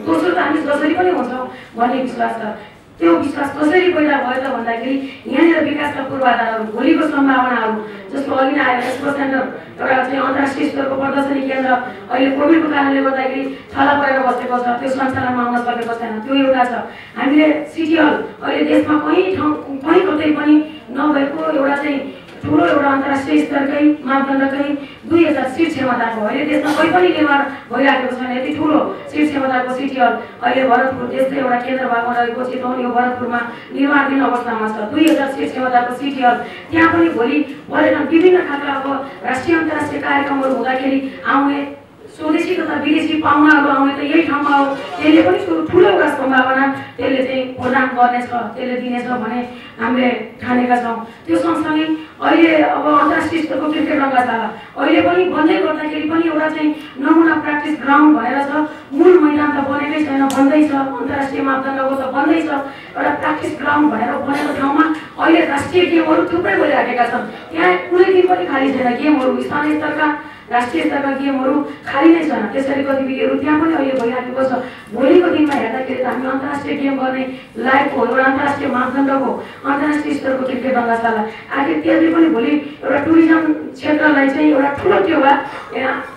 दोस्रो त हामी जसरी पनि हुन्छौँ भन्ने विश्वास छ। त्यो विश्वास कसरी पैदा भयो त भन्दाखेरि यहाँनिर विकासका पूर्वाधारहरू भोलिको सम्भावनाहरू जस्तो अघि नै आयो एक्सपो सेन्टर एउटा चाहिँ अन्तर्राष्ट्रिय स्तरको प्रदर्शनी केन्द्र अहिले कोभिडको कारणले गर्दाखेरि थला परेर बसेको छ, त्यो सञ्चालनमा आउन सकेको छैन, त्यो एउटा छ। हामीले सिटी हल अहिले देशमा कहीँ कतै पनि नभएको एउटा चाहिँ ठुलो एउटा अन्तर्राष्ट्रिय स्तरकै मापदण्डकै 2000 सिट क्षमताको अहिले देशमा कहीँ पनि निर्माण भइराखेको छैन। यति ठुलो सिट क्षमताको सिटी हल अहिले भरतपुर देशकै एउटा केन्द्र भागमा रहेको चितवन यो भरतपुरमा निर्माणाधीन अवस्थामा छ। 2000 सिट क्षमताको सिटी हल त्यहाँ पनि भोलि पर्यटन विभिन्न खालका अब राष्ट्रिय अन्तर्राष्ट्रिय कार्यक्रमहरू हुँदाखेरि आउने स्वदेशी तथा विदेशी पाहुनाहरू आउने त यही ठाउँमा हो। त्यसले पनि ठुलो एउटा सम्भावना त्यसले चाहिँ प्रदान गर्नेछ, त्यसले दिनेछ भन्ने हामीले ठानेका छौँ। त्यो सँगसँगै अहिले अब अन्तर्राष्ट्रिय स्तरको क्रिकेट रङ्गशाला अहिले पनि बन्दै गर्दाखेरि पनि एउटा चाहिँ नमुना प्र्याक्टिस ग्राउन्ड भनेर छ। मूल मैदान त बनेकै छैन, बन्दैछ, अन्तर्राष्ट्रिय मापदण्डको त बन्दैछ। एउटा प्र्याक्टिस ग्राउन्ड भनेर बनेको ठाउँमा अहिले राष्ट्रिय गेमहरू थुप्रै भइराखेका छन्। त्यहाँ कुनै दिन पनि खाली छैन गेमहरू, स्थानीय स्तरका राष्ट्रिय स्तरका गेमहरू खाली नै छन्। त्यसरी गतिविधिहरू त्यहाँ पनि अहिले भइराखेको छ। भोलिको दिनमा हेर्दाखेरि त हामी अन्तर्राष्ट्रिय गेम गर्ने लायकको एउटा अन्तर्राष्ट्रिय मापदण्डको अन्तर्राष्ट्रिय स्तरको क्रिकेट रङ्गशाला आखिर त्यसले पनि भोलि एउटा टुरिज्म क्षेत्रलाई चाहिँ एउटा ठुलो टेवा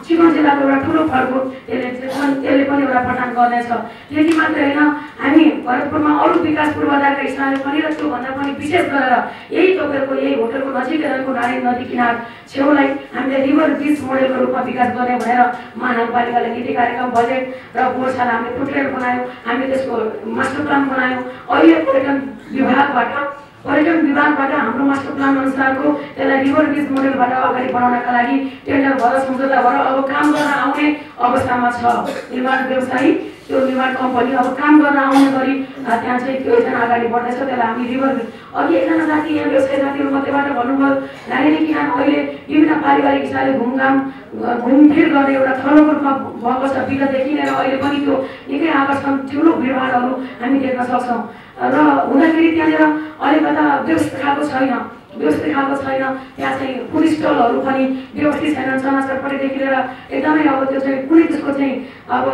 चितवन जिल्लाको एउटा ठुलो फड्को त्यसले पनि एउटा प्रदान गर्नेछ। त्यति मात्रै होइन, हामी भरतपुरमा अरू विकास पूर्वाधारका हिसाबले पनि र त्योभन्दा पनि विशेष गरेर यही तपाईँहरूको यही होटलको नजिकै रहेको नारायण नदी किनार छेउलाई हामीले रिभर ब्रिज मोडेलको रूपमा विकास गर्ने भनेर महानगरपालिकाले नीति कार्यक्रम बजेट र बोर्डशाला हामीले फुटलेट बनायौँ, हामीले त्यसको मास्टर प्लान बनायौँ। अहिले पर्यटन विभागबाट हाम्रो मास्टर प्लान अनुसारको त्यसलाई रिभर ब्रिज मोडेलबाट अगाडि बढाउनका लागि टेन्डर भएर सम्झौता भएर अब काम गर्न आउने अवस्थामा छ। निर्माण व्यवसायी त्यो निर्माण कम्पनी अब काम गर्न आउने गरी त्यहाँ चाहिँ त्यो योजना अगाडि बढ्दैछ। त्यसलाई हामी रिभर ब्रिज अघि एकजना साथी यहाँ व्यवसाय साथीहरू मध्येबाट भन्नुभयो नारायणी किनार अहिले विभिन्न पारिवारिक हिसाबले घुमफिर गर्ने एउटा थलोको रूपमा भएको छ। विगतदेखि नै र अहिले पनि त्यो निकै आकर्षण ठुलो भिडभाडहरू हामी देख्न सक्छौँ र हुँदाखेरि त्यहाँनिर अलिकता व्यवस्थित खाएको छैन। त्यहाँ चाहिँ फुड स्टलहरू पनि व्यवस्थित छैनन्। चनाचरपट्टिदेखि लिएर एकदमै अब त्यो चाहिँ कुनै त्यसको चाहिँ अब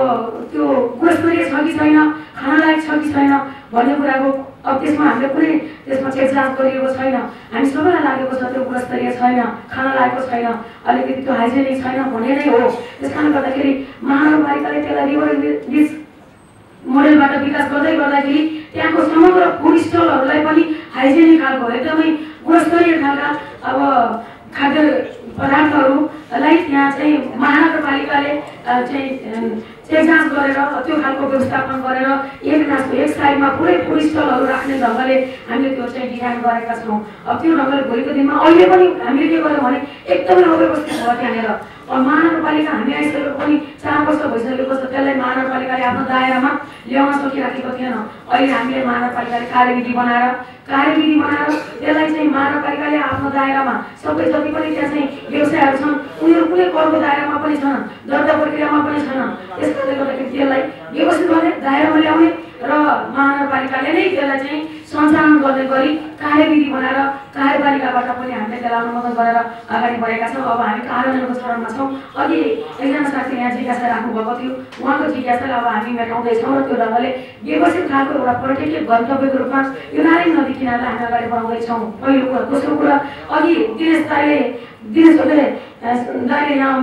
त्यो गुणस्तरीय छ कि छैन, खानलायक छ कि छैन भन्ने कुराको अब त्यसमा हामीले कुनै त्यसमा चेकजाँच गरिएको छैन। हामी सबैलाई लागेको छ त्यो गुणस्तरीय छैन, खान लागेको छैन, अलिकति त्यो हाइजेनिक छैन भन्ने नै हो। त्यस कारणले गर्दाखेरि महानगरपालिकाले त्यसलाई रिभर ब्रिज मोडेलबाट विकास गर्दाखेरि त्यहाँको समग्र फुड स्टलहरूलाई पनि हाइजेनिक खालको एकदमै गुणस्तरीय खालका अब खाद्य पदार्थहरूलाई त्यहाँ चाहिँ महानगरपालिकाले चाहिँ चेकजाँच गरेर त्यो खालको व्यवस्थापन गरेर एक साइडमा पुरै फुड स्टलहरू राख्ने ढङ्गले हामीले त्यो चाहिँ डिजाइन गरेका छौँ। अब त्यो ढङ्गले भोलिको दिनमा अहिले पनि हामीले के गर्यौँ भने एकदमै अव्यवस्थित भयो त्यहाँनिर। महानगरपालिका हामी आइसकेको पनि 4 वर्ष भइसकेको छ, त्यसलाई महानगरपालिकाले आफ्नो दायरामा ल्याउन सकिराखेको थिएन। अहिले हामीले महानगरपालिकाले कार्यविधि बनाएर त्यसलाई चाहिँ महानगरपालिकाले आफ्नो दायरामा सबै जति पनि त्यहाँ चाहिँ व्यवसायहरू छन् उनीहरू कुनै करको दायरामा पनि छन्, दर्ता प्रक्रियामा पनि छैनन्। त्यस कारणले गर्दाखेरि त्यसलाई व्यवस्थित गर्ने दायरामा ल्याउने र महानगरपालिकाले नै त्यसलाई चाहिँ सञ्चालन गर्ने गरी कार्यविधि बनाएर कार्यपालिकाबाट पनि हामीले त्यसलाई अनुमोदन गरेर अगाडि बढेका छौँ। अब हामी कार्यान्वयनको चरणमा छौँ। अघि एकजना साथीले यहाँ जिज्ञासा राख्नुभएको थियो, उहाँको जिज्ञासालाई अब हामी मेटाउँदैछौँ र त्यो ढङ्गले व्यवस्थित खालको एउटा पर्यटकीय गन्तव्यको रूपमा यो नारायण नदी किनारलाई हामी अगाडि बढाउँदैछौँ। पहिलो कुरा। दोस्रो कुरा, अघि दिनेश दाइले यहाँ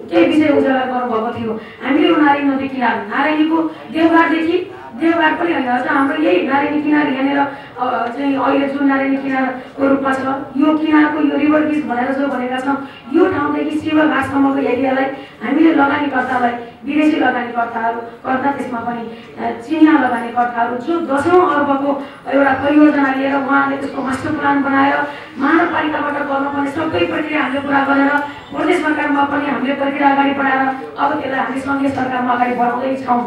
केही विषय उजागर गर्नुभएको थियो। हामीले यो नारायण नदी किनार नारायणीको देवघाट पनि होइन, अझ हाम्रो यही नारायणी किनार यहाँनिर चाहिँ अहिले जुन नारायणी किनारको रूपमा छ यो किनारको यो रिभर ब्रिज भनेर जो भनेका छौँ यो ठाउँदेखि शिवघाटसम्मको एरियालाई हामीले लगानीकर्तालाई विदेशी लगानीकर्ता त्यसमा पनि चिनिया लगानीकर्ताहरू जो 10औं अर्बको एउटा परियोजना लिएर उहाँले त्यसको मास्टर प्लान बनाएर महानगरपालिकाबाट गर्नुपर्ने सबै प्रक्रिया हामीले पुरा गरेर प्रदेश सरकारमा पनि हामीले प्रक्रिया अगाडि बढाएर अब त्यसलाई हामी सङ्घीय सरकारमा अगाडि बढाउँदैछौँ।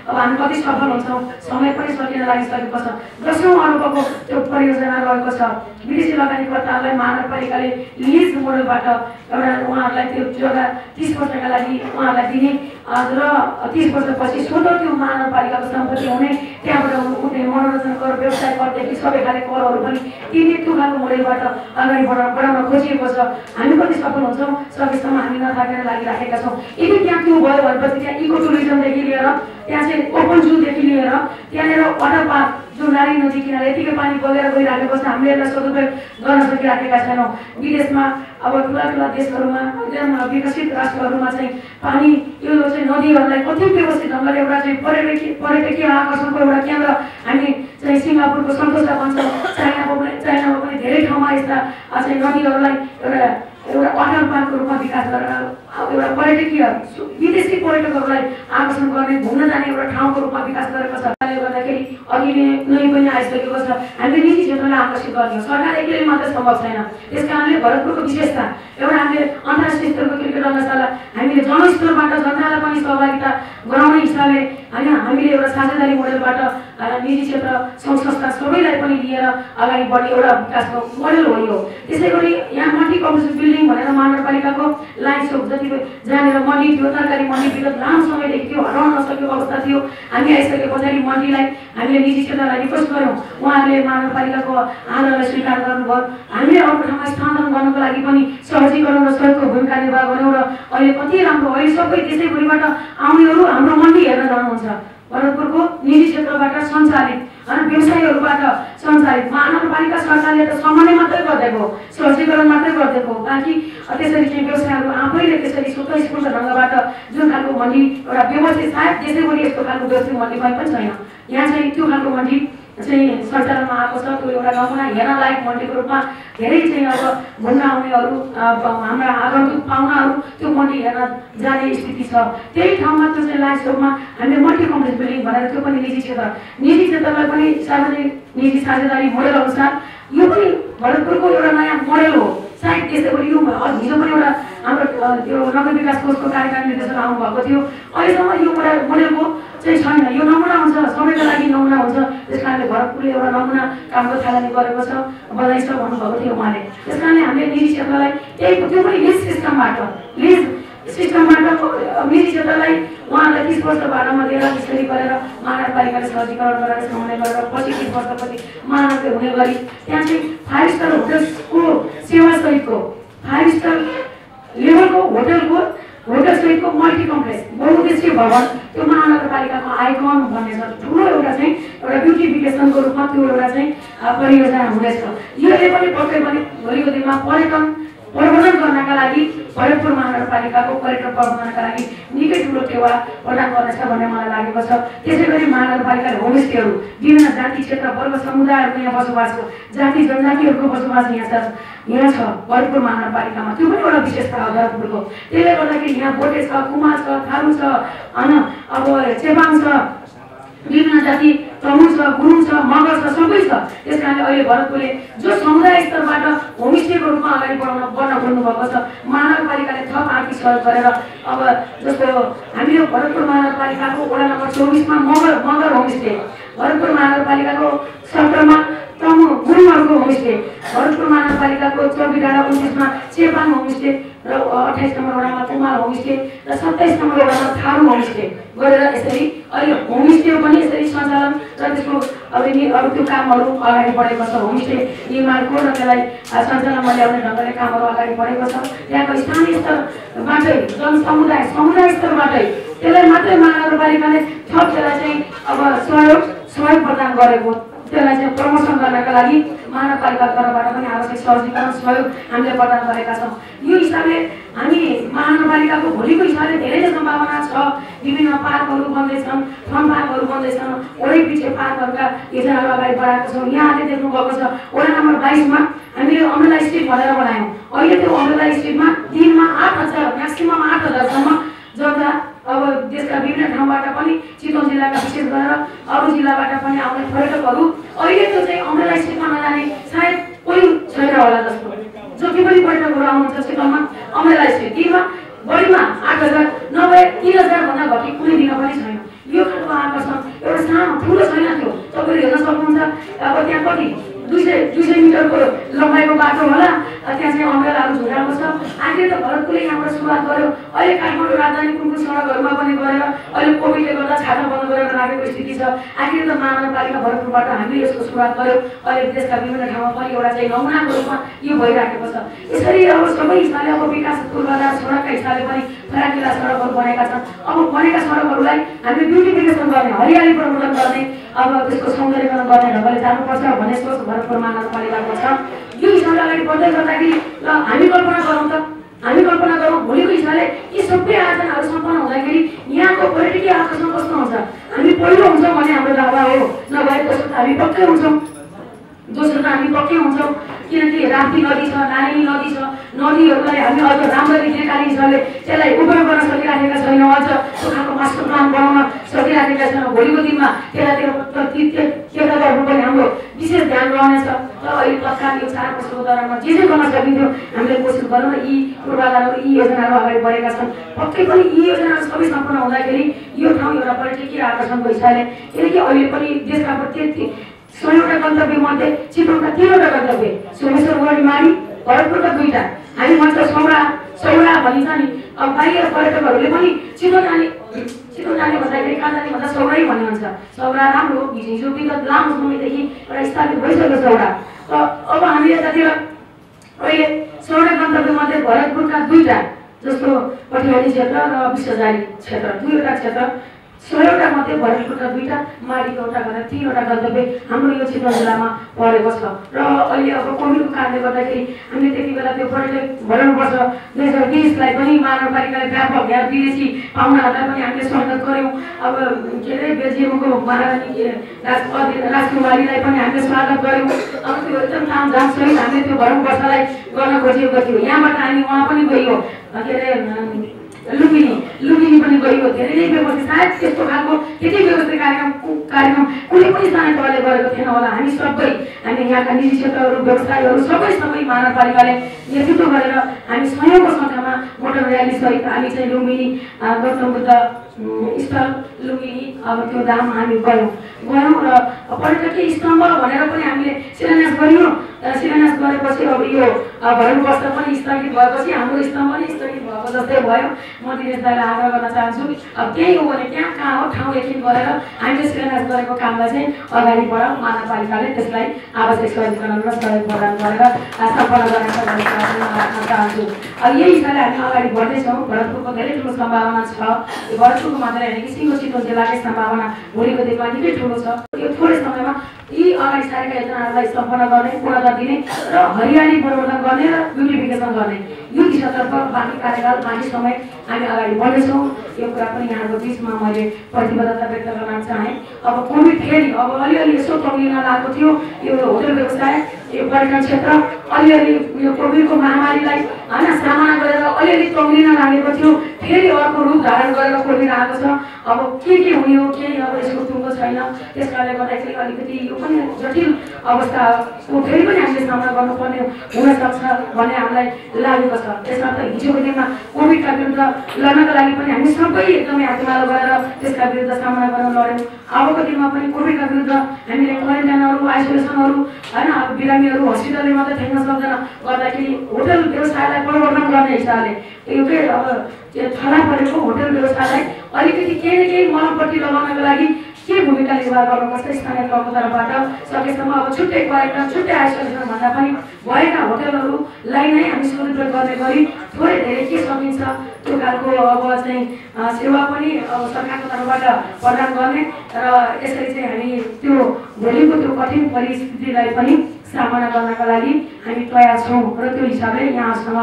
अब हामी कति सफल हुन्छौँ, समय पनि सकिन लागिसकेको छ। 10औं अर्बको त्यो परियोजना रहेको छ। विदेशी लगानीकर्ताहरूलाई महानगरपालिकाले लिज मोडलबाट एउटा उहाँहरूलाई त्यो जग्गा 30 वर्षका लागि उहाँहरूलाई दिने र 30 वर्षपछि स्वतः त्यो महानगरपालिकाको सम्पत्ति हुने त्यहाँबाट उठ्ने मनोरञ्जन कर व्यवसाय करदेखि सबै खाले करहरू पनि तिनी त्यो खालको मोडेलबाट अगाडि बढाउन खोजिएको छ। हामी कति सफल हुन्छौँ सकेसम्म हामी नथाकेर लागिराखेका छौँ। यदि त्यहाँ त्यो भयो भनेपछि त्यहाँ इको टुरिज्मदेखि लिएर त्यहाँ चाहिँ ओपन जूदेखि लिएर त्यहाँनिर वाटर पार्क जो नारी नदी किनारे यतिकै पानी बगेर गइराखेको छ, हामीले यसलाई सदुपयोग गर्न सकिराखेका छैनौँ। विदेशमा अब ठुला ठुला देशहरूमा एकदम विकसित राष्ट्रहरूमा चाहिँ पानी यो चाहिँ नदीहरूलाई कति व्यवस्थित ढङ्गले एउटा चाहिँ पर्यटकीय आकर्षणको एउटा केन्द्र हामी चाहिँ सिङ्गापुरको सन्तोषा भन्छौँ। चाइनामा पनि धेरै ठाउँमा यस्ता चाहिँ नदीहरूलाई एउटा वाटर पार्कको रूपमा विकास गरेर एउटा पर्यटकीय विदेशी पर्यटकहरूलाई आकर्षण गर्ने घुम्न जाने एउटा ठाउँको रूपमा विकास गरेको छ। त्यसले गर्दाखेरि अघि नै पनि आइसकेको छ, हामीले निजी क्षेत्रलाई आकर्षित गर्ने हो। सरकार एक्लै मात्र सम्भव छैन। त्यस कारणले भरतपुरको विशेषता एउटा हामीले अन्तर्राष्ट्रिय स्तरको क्रिकेट रङ्गशाला हामीले जनस्तरबाट जनतालाई पनि सहभागिता गराउने हिसाबले होइन हामीले एउटा साझेदारी मोडेलबाट निजी क्षेत्र सङ्घ संस्था सबैलाई पनि लिएर अगाडि बढ्ने एउटा विकासको मोडेल हो यो। त्यसै गरी यहाँ मल्टी कम्पोजिट बिल्डिङ भनेर महानगरपालिकाको लाइन चौक जति जहाँनिर मन्डी थियो, तरकारी मन्डी विगत लामो समयदेखि थियो, हटाउन नसकेको अवस्था थियो। हामी आइसके पछाडि मन्डीलाई हामीले निजी क्षेत्रलाई रिक्वेस्ट गऱ्यौँ, उहाँहरूले महानगरपालिकाको आग्रहलाई स्वीकार गर्नुभयो। हामीले अर्को ठाउँमा स्थानान्तरण गर्नको लागि पनि सहजीकरण र सहयोगको भूमिका निर्वाह गऱ्यौँ र अहिले कति राम्रो अहिले सबै देशैभरिबाट आउनेहरू हाम्रो मन्डी हेर्न जानुहुन्छ। भरतपुरको निजी क्षेत्रबाट सञ्चालित अनि व्यवसायीहरूबाट सञ्चालित महानगरपालिका सरकारले त समन्वय मात्रै गरिदिएको, सहजीकरण मात्रै गरिदिएको, बाँकी त्यसरी चाहिँ व्यवसायहरू आफैले त्यसरी स्वतस्फूर्त ढङ्गबाट जुन खालको मन्डी एउटा व्यवस्थित सायद देशैभरि यस्तो खालको व्यवस्थित मन्डी पनि छैन। यहाँ चाहिँ त्यो खालको मन्डी चाहिँ सञ्चालनमा आएको छ। त्यो एउटा नमुना हेर्न लायक मन्डीको रूपमा धेरै चाहिँ अब घुम्न आउनेहरू हाम्रा आगन्तुक पाहुनाहरू त्यो मन्डी हेर्न जाने स्थिति छ। त्यही ठाउँमा त्यो चाहिँ लाइफ चौकमा हामीले मल्टी कम्प्लेक्स बिल्डिङ भनेर त्यो पनि निजी क्षेत्रलाई पनि सार्वजनिक निजी साझेदारी मोडेल अनुसार यो पनि भरतपुरको एउटा नयाँ मोडेल हो। सायद त्यसैगरी यो हिजो पनि एउटा हाम्रो त्यो नगर विकास कोषको कार्यकारी निर्देशक आउनुभएको थियो। अहिलेसम्म यो मोडेलको चाहिँ छैन, यो नमुना हुन्छ, सबैको लागि नमुना हुन्छ। त्यस कारणले भरतपुरले एउटा नमुना कामको थालनी गरेको छ, बधाई छ भन्नुभएको थियो उहाँले। त्यस कारणले हामीले निजी क्षेत्रलाई त्यो पनि लिज सिस्टमबाट निजी क्षेत्रलाई उहाँलाई 30 वर्ष भाडामा दिएर यसरी गरेर महानगरपालिकाले सहजीकरण गरेर समन्वय गरेर पछि 30 वर्षपछि महानगर हुने गरी त्यहाँ चाहिँ 5 स्टार होटलको सेवासहितको 5 स्टार लेभलको होटल सहितको मल्टी कम्प्लेक्स बहुउद्देश्यीय भवन त्यो महानगरपालिकाको आइकन भन्ने छ। ठुलो एउटा चाहिँ एउटा ब्युटिफिकेसनको रूपमा त्यो एउटा चाहिँ परियोजना हुनेछ। यसले पनि पक्कै पनि भोलिको दिनमा पर्यटन प्रबन्धन गर्नका लागि भरतपुर महानगरपालिकाको पर्यटन प्रबन्धनका लागि निकै ठुलो टेवा प्रदान गर्नेछ भन्ने मलाई लागेको छ। त्यसै गरी महानगरपालिकाले होमस्टेहरू विभिन्न जाति क्षेत्र वर्ग समुदायहरूको यहाँ बसोबास छ, जाति जनजातिहरूको बसोबास यहाँ छ भरतपुर महानगरपालिकामा। त्यो पनि एउटा विशेषता हो भरतपुरको। त्यसले गर्दाखेरि यहाँ भोटे छ, कुमार छ, थारू छ, होइन अब चेपाङ छ, विभिन्न जाति तमु छ, गुरुङ छ, मगर छ, सबै छ। त्यस कारणले अहिले भरतपुरले जो समुदाय स्तरबाट होमस्टेको रूपमा अगाडि बढ्न खोज्नुभएको छ, महानगरपालिकाले थप आर्थिक सहयोग गरेर अब जस्तो हामीले भरतपुर महानगरपालिकाको वडा नम्बर 24 मा मगर होमस्टे, भरतपुर महानगरपालिकाको 17 मा तमु गुरुङहरूको होमस्टे, भरतपुर महानगरपालिकाको 24 डाँडा 29 मा चेपाङ होमस्टे र 28 नम्बर वडामा कुमार होमस्टे र 27 नम्बर वडामा थारू होमस्टे गरेर यसरी अहिले होमस्टे पनि यसरी सञ्चालन र त्यसको अब त्यो कामहरू अगाडि बढेको छ। होमस्टे निर्माणको र त्यसलाई सञ्चालनमा ल्याउने ढङ्गले कामहरू अगाडि बढेको छ। त्यहाँको स्थानीय स्तरबाटै समुदाय स्तरबाटै त्यसलाई मात्रै महानगरपालिकाले थप त्यसलाई चाहिँ अब सहयोग प्रदान गरेको, त्यसलाई चाहिँ प्रमोसन गर्नका लागि महानगरपालिका तर्फबाट पनि आवश्यक सहजीकरण सहयोग हामीले प्रदान गरेका छौँ। यो हिसाबले हामी महानगरपालिकाको भोलिको हिसाबले धेरै नै सम्भावना छ। विभिन्न पार्कहरू बन्दैछन्, फन पार्कहरू बन्दैछन्, वडैपछि पार्कहरूका योजनाहरू अगाडि बढाएका छौँ। यहाँले देख्नुभएको छ वडा नम्बर 22 मा हामीले अम्ब्रेला स्ट्रिट भनेर बनायौँ। अहिले त्यो अम्ब्रेला स्ट्रिटमा दिनमा 8000 म्याक्सिमम 8000 सम्म जनता अब देशका विभिन्न ठाउँबाट पनि चितवन जिल्लाका विशेष गरेर अरू जिल्लाबाट पनि आउने पर्यटकहरू अहिले त्यो चाहिँ अम्ब्रेला स्ट्रिटमा नजाने सायद कोही छैन होला जस्तो। जति पनि पर्यटकहरू आउनुहुन्छ चितवनमा अम्ब्रेला स्ट्रिट दिनमा बढीमा 8000 नभए 3000 भन्दा घटी कुनै दिन पनि छैन। यो खालको आकर्षण एउटा सानो ठुलो छैन थियो, तपाईँले हेर्न सक्नुहुन्छ। अब त्यहाँ कति 200 मिटरको लम्बाइको बाटो होला, त्यहाँ चाहिँ अम्ब्रेलाहरू झुलाएको छ, आखिर त भरतपुरले यहाँबाट सुरुवात गर्यो। अहिले काठमाडौँ राजधानी कुन सडकहरूमा पनि गरेर अहिले कोभिडले गर्दा छाता बन्द गरेर राखेको स्थिति छ। आखिर त महानगरपालिका भरतपुरबाट हामीले यसको सुरुवात गर्यो। अहिले देशका विभिन्न ठाउँमा पनि एउटा चाहिँ नमुनाको रूपमा यो भइराखेको छ। यसरी अब सबै हिसाबले अब विकास पूर्वाधार सडकका हिसाबले पनि फराकिला सडकहरू बनेका छन्। अब बनेका सडकहरूलाई हामीले ब्युटिफिकेसन गर्ने, हरियाली प्रवर्धन गर्ने, अब त्यसको सौन्दर्यकरण गर्ने ढङ्गले जानुपर्छ भन्ने सोच भरतपुर महानगरपालिकाको छ। यो हिसाबले अगाडि बढ्दै गर्दाखेरि ल हामी कल्पना गरौँ भोलिको हिसाबले यी सबै आयोजनाहरू सम्पन्न हुँदाखेरि यहाँको पर्यटकीय आकर्षण कस्तो हुन्छ। हामी पहिलो हुन्छौँ भन्ने हाम्रो दावा हो। नभए दोस्रो त हामी पक्कै हुन्छौँ, किनकि राप्ती नदी छ, नारायणी नदी छ। नदीहरूलाई हामी अझ राम्ररी नेपाली हिसाबले त्यसलाई उपयोग गर्न सकिराखेका छैनौँ। अझ त्यो खालको मास्टर प्लान बनाउन सकिराखेका छैनौँ। भोलिको दिनमा त्यसलाई गर्नु पनि हाम्रो विशेष ध्यान रहनेछ। र अहिले तत्काल यो 4 वर्षको दौरानमा जे गर्न सकिन्थ्यो हामीले कोसिस गरौँ। यी पूर्वाधारहरू, यी योजनाहरू अगाडि बढेका छन्। पक्कै पनि यी योजनाहरू सबै सम्पन्न हुँदाखेरि यो ठाउँ एउटा पर्यटकीय आकर्षणको हिसाबले, किनकि अहिले पनि देशका प्रत्येक 100वटा गन्तव्य मध्ये चितवनका 3वटा गन्तव्य, सोमेश्वर गढीमाडी, भरतपुरका 2टा। हामी भन्छ सौरा भनिन्छ नि। अब बाहिर पर्यटकहरूले पनि चितवन जाने भन्दाखेरि कहाँ जाने भन्दा सौरै भन्ने हुन्छ। सौरा राम्रो हिजो विगत लामो समयदेखि एउटा स्थापित भइसक्यो सौरा। र अब हामी यतातिर अहिले 100वटा गन्तव्य मध्ये भरतपुरका 2टा, जस्तो पटियाली क्षेत्र र विश्वजारी क्षेत्र, 2वटा क्षेत्र, 100वटा मध्ये भरतपुरका 2टा, माडीको एउटा गरेर 3वटा गन्तव्य हाम्रो यो चितवन जिल्लामा परेको छ। र अहिले अब कोभिडको कारणले गर्दाखेरि हामीले त्यति बेला त्यो पर्यटक बढाउनुपर्छ। 2020लाई पनि महानगरपालिकाले व्यापक यहाँ विदेशी पाहुनाहरूलाई पनि हामीले स्वागत गऱ्यौँ। अब के अरे बेल्जियमको महारानी राजकुमारीलाई पनि हामीले स्वागत गऱ्यौँ। अब त्यो एकदम तामझामसहित हामीले त्यो भरतपुरलाई गर्न खोजिएको थियो। यहाँबाट हामी उहाँ पनि गइयो, के अरे लुम्बिनी पनि गइयो। धेरै नै व्यवस्थित, सायद त्यस्तो खालको त्यति व्यवस्थित कार्यक्रम कुनै पनि स्थानीय तहले गरेको थिएन होला। हामी यहाँका निजी क्षेत्रहरू, व्यवसायीहरू सबै महानगरपालिकाले नेतृत्व गरेर हामी 100औं सङ्ख्यामा मोटर र्याली सहित हामी चाहिँ लुम्बिनी गौतम बुद्ध स्थल लुम्बिनी अब त्यो धाम हामी गयौँ र पर्यटकीय स्तम्भ भनेर पनि हामीले शिलान्यास गऱ्यौँ। शिलान्यास गरेपछि अब यो भरतपुर पनि स्थगित भएपछि हाम्रो स्तम्भ पनि स्थगित भएको जस्तै भयो। म दिनेश दाइलाई आग्रह गर्न चाहन्छु, अब त्यही हो भने त्यहाँ कहाँ हो ठाउँ एकछिन गरेर हामीले शिलान्यास गरेको कामलाई चाहिँ अगाडि बढाउँ। महानगरपालिकाले त्यसलाई आवश्यक सहजीकरण र सहयोग प्रदान गरेर सम्पन्न गर्न चाहन्छु। अब यही हिसाबले हामी अगाडि बढ्दैछौँ। भरतपुरको धेरै ठुलो सम्भावना छ। भरतपुरको मात्रै होइन, किसिमको चितवन जिल्लाकै सम्भावना भोलिको दिनमा निकै ठुलो छ। यो थोरै समयमा यी अगाडि सारेका योजनाहरूलाई सम्पन्न गर्ने, पूर्णता दिने र हरियाली प्रवर्धन गर्ने र ब्युटिफिकेसन गर्ने, यो दिशातर्फ बाँकी कार्यकाल, बाँकी समय हामी अगाडि बढ्दैछौँ। यो कुरा पनि यहाँको बिचमा मैले प्रतिबद्धता व्यक्त गर्न चाहेँ। अब कोभिड फेरि अब अलिअलि यसो तङ्गिन लागेको थियो। यो होटल व्यवसाय, यो पर्यटन क्षेत्र अलिअलि यो कोभिडको महामारीलाई होइन सामना गरेर अलिअलि तङ्गिन लागेको थियो। फेरि अर्को रूप धारण गरेर कोभिड आएको छ। अब के हुने हो, केही अब यसको टुङ्गो छैन। त्यस कारणले गर्दाखेरि अलिकति यो पनि जटिल अवस्थाको फेरि पनि हामीले सामना गर्नुपर्ने हुनसक्छ भन्ने हामीलाई लागेको छ। त्यसमा त हिजोको दिनमा कोभिडका विरुद्ध लड्नका लागि पनि हामी सबै एकदमै हातमालो गरेर त्यसका विरुद्ध सामना गर्न लड्यौँ। अबको दिनमा पनि कोभिडका विरुद्ध हामीले क्वारेन्टाइनहरू, आइसोलेसनहरू होइन, अब बिरामीहरू हस्पिटलले मात्रै थ्याक्न सक्दैन गर्दाखेरि होटल व्यवसायलाई परिवर्तन गर्ने हिसाबले एउटै अब थला परेको होटल व्यवसायलाई अलिकति केही न केही मलमपट्टि लगाउनको लागि के भूमिका निर्वाह गर्नुपर्छ स्थानीय तहको तर्फबाट सकेसम्म अब छुट्टै क्वारेन्टाइन, छुट्टै आइसोलेसन भन्दा पनि भएका होटलहरूलाई नै हामी सदुपयोग गर्ने गरी थोरै धेरै के सकिन्छ त्यो खालको अब चाहिँ सेवा पनि अब सरकारको तर्फबाट प्रदान गर्ने र यसरी चाहिँ हामी त्यो भोलिको त्यो कठिन परिस्थितिलाई पनि सामना गर्नका लागि हामी तयार छौँ र त्यो हिसाबले यहाँसँग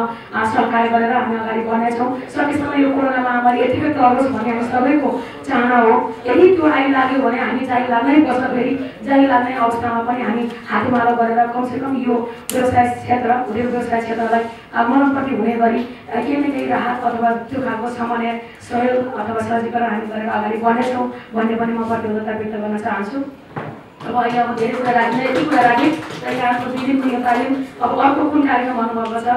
सहकार्य गरेर हामी अगाडि बढ्नेछौँ। सकेसम्म यो कोरोना महामारी यतिकै टरोस् भन्ने हामी सबैको चाहना हो। यदि त्यो आइलाग्यो भने हामी जाइ लाग्नै पर्छ। फेरि जाइ लाग्ने अवस्थामा पनि हामी हातेमालो गरेर कमसेकम यो व्यवसाय क्षेत्र, होटल व्यवसाय क्षेत्रलाई मलमपट्टि हुने गरी केही न केही राहत अथवा त्यो खालको सामान्य सहयोग अथवा सहजीकरण हामी गरेर अगाडि बढ्नेछौँ भन्ने पनि म प्रतिबद्धता व्यक्त गर्न चाहन्छु। अब अहिले अब धेरै कुरा राख्ने, यति कुरा राखेँ र यहाँको 2 दिनको तालिम अब अर्को कुन कार्यक्रम भन्नुभएको छ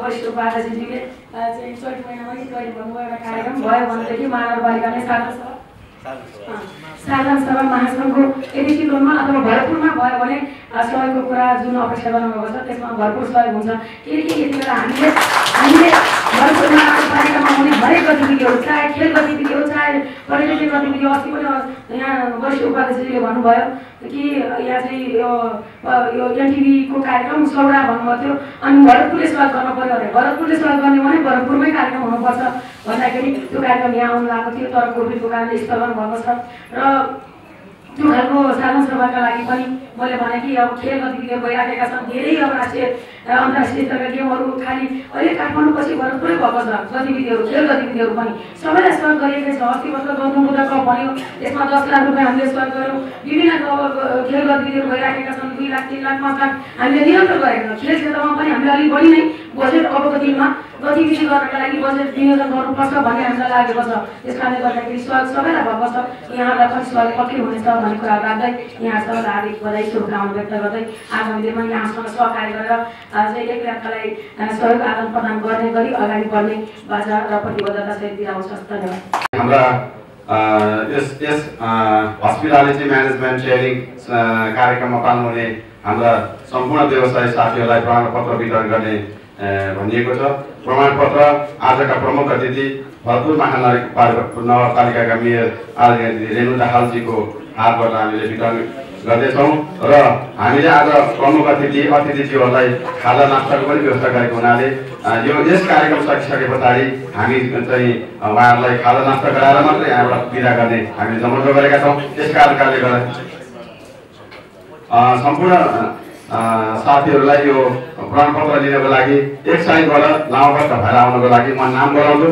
वरिष्ठ उपाध्यक्षजीले चाहिँ चैत महिनामै गरी भन्नुभयो एउटा कार्यक्रम भयो भनेदेखि महानगरपालिका नै साथ छ। साधारण सभा महासङ्घको यदि चितवनमा अथवा भरतपुरमा भयो भने सहयोगको कुरा जुन अपेक्षा गर्नुभएको छ त्यसमा भरपुर सहयोग हुन्छ। किनकि यति बेला हामीले भरतपुरमा नगरपालिकामा हुने हरेक गतिविधिहरू, चाहे खेल गतिविधि हो, चाहे पर्यटकीय गतिविधि, अस्ति पनि यहाँ वरिष्ठ उपाध्यक्षजीले भन्नुभयो कि यहाँ चाहिँ यो एनटिभीको कार्यक्रम सौडा भन्नुभएको थियो, अनि भरतपुरले सहयोग गर्नु पर्यो भने भरतपुरले सहयोग गर्ने भने भरतपुरमै कार्यक्रम हुनुपर्छ भन्दाखेरि त्यो कार्यक्रम यहाँ आउनु लागेको थियो, तर कोभिडको कारणले स्थगन भएको छ। र त्यो खालको साधारण सभाका लागि पनि मैले भने कि अब खेल गतिविधिहरू भइराखेका छन्, धेरै अब राष्ट्रिय अन्तर्राष्ट्रिय स्तरका गेमहरू खालि अहिले काठमाडौँपछि भरतपुरै भएको छ। गतिविधिहरू, खेल गतिविधिहरू पनि सबैलाई सहयोग गरिएकै छ। अस्ति वर्ष गौतम बुद्ध कप भन्यो, त्यसमा 10 लाख रुपियाँ हामीले सहयोग गऱ्यौँ। विभिन्न खेल गतिविधिहरू भइराखेका छन्, 2 लाख 3 लाख 5 लाख हामीले निरन्तर गरेका छौँ। खेल क्षेत्रमा पनि हामीले अलिक बढी नै बजेट अबको दिनमा गतिविधि गर्नका लागि बजेट विनियोजन गर्नुपर्छ भन्ने हामीलाई लागेको छ। त्यस कारणले गर्दाखेरि सहयोग सबैलाई भएको छ। यहाँलाई पनि सहयोग पक्कै हुनेछ भन्ने कुरा राख्दै यहाँ सबैलाई हार्दिक बधाई शुभकामना व्यक्त गर्दै आगामी दिनमा यहाँसँग सहकार्य गरेर चाहिँ एकअर्कालाई सहयोग आदान प्रदान गर्ने गरी अगाडि बढ्ने बाजा र प्रतिबद्धता सहित दिलाउँछ। धन्यवाद। हाम्रा यस हस्पिटालिटी म्यानेजमेन्ट ट्रेनिङ कार्यक्रममा पाल्नुहुने हाम्रा सम्पूर्ण व्यवसायी साथीहरूलाई प्रमाणपत्र वितरण गर्ने भनिएको छ। प्रमाणपत्र आजका प्रमुख अतिथि भरतपुर महानगरपालिकाका मेयर आदरणीय रेणु दाहालजीको हातबाट हामीले वितरण गर्दैछौँ र हामीले आज प्रमुख अतिथिज्यूहरूलाई खाजा नास्ताको पनि व्यवस्था गरेको हुनाले यस कार्यक्रम सकिसके पछाडि हामी चाहिँ उहाँहरूलाई खाजा नास्ता गराएर मात्रै यहाँबाट विदा गर्ने हामीले जमर्को गरेका छौँ। यस कारणले गर्दा सम्पूर्ण साथीहरूलाई यो प्रमाणपत्र लिनको लागि एक साइडबाट लामबद्ध भएर आउनको लागि म नाम गराउँछु।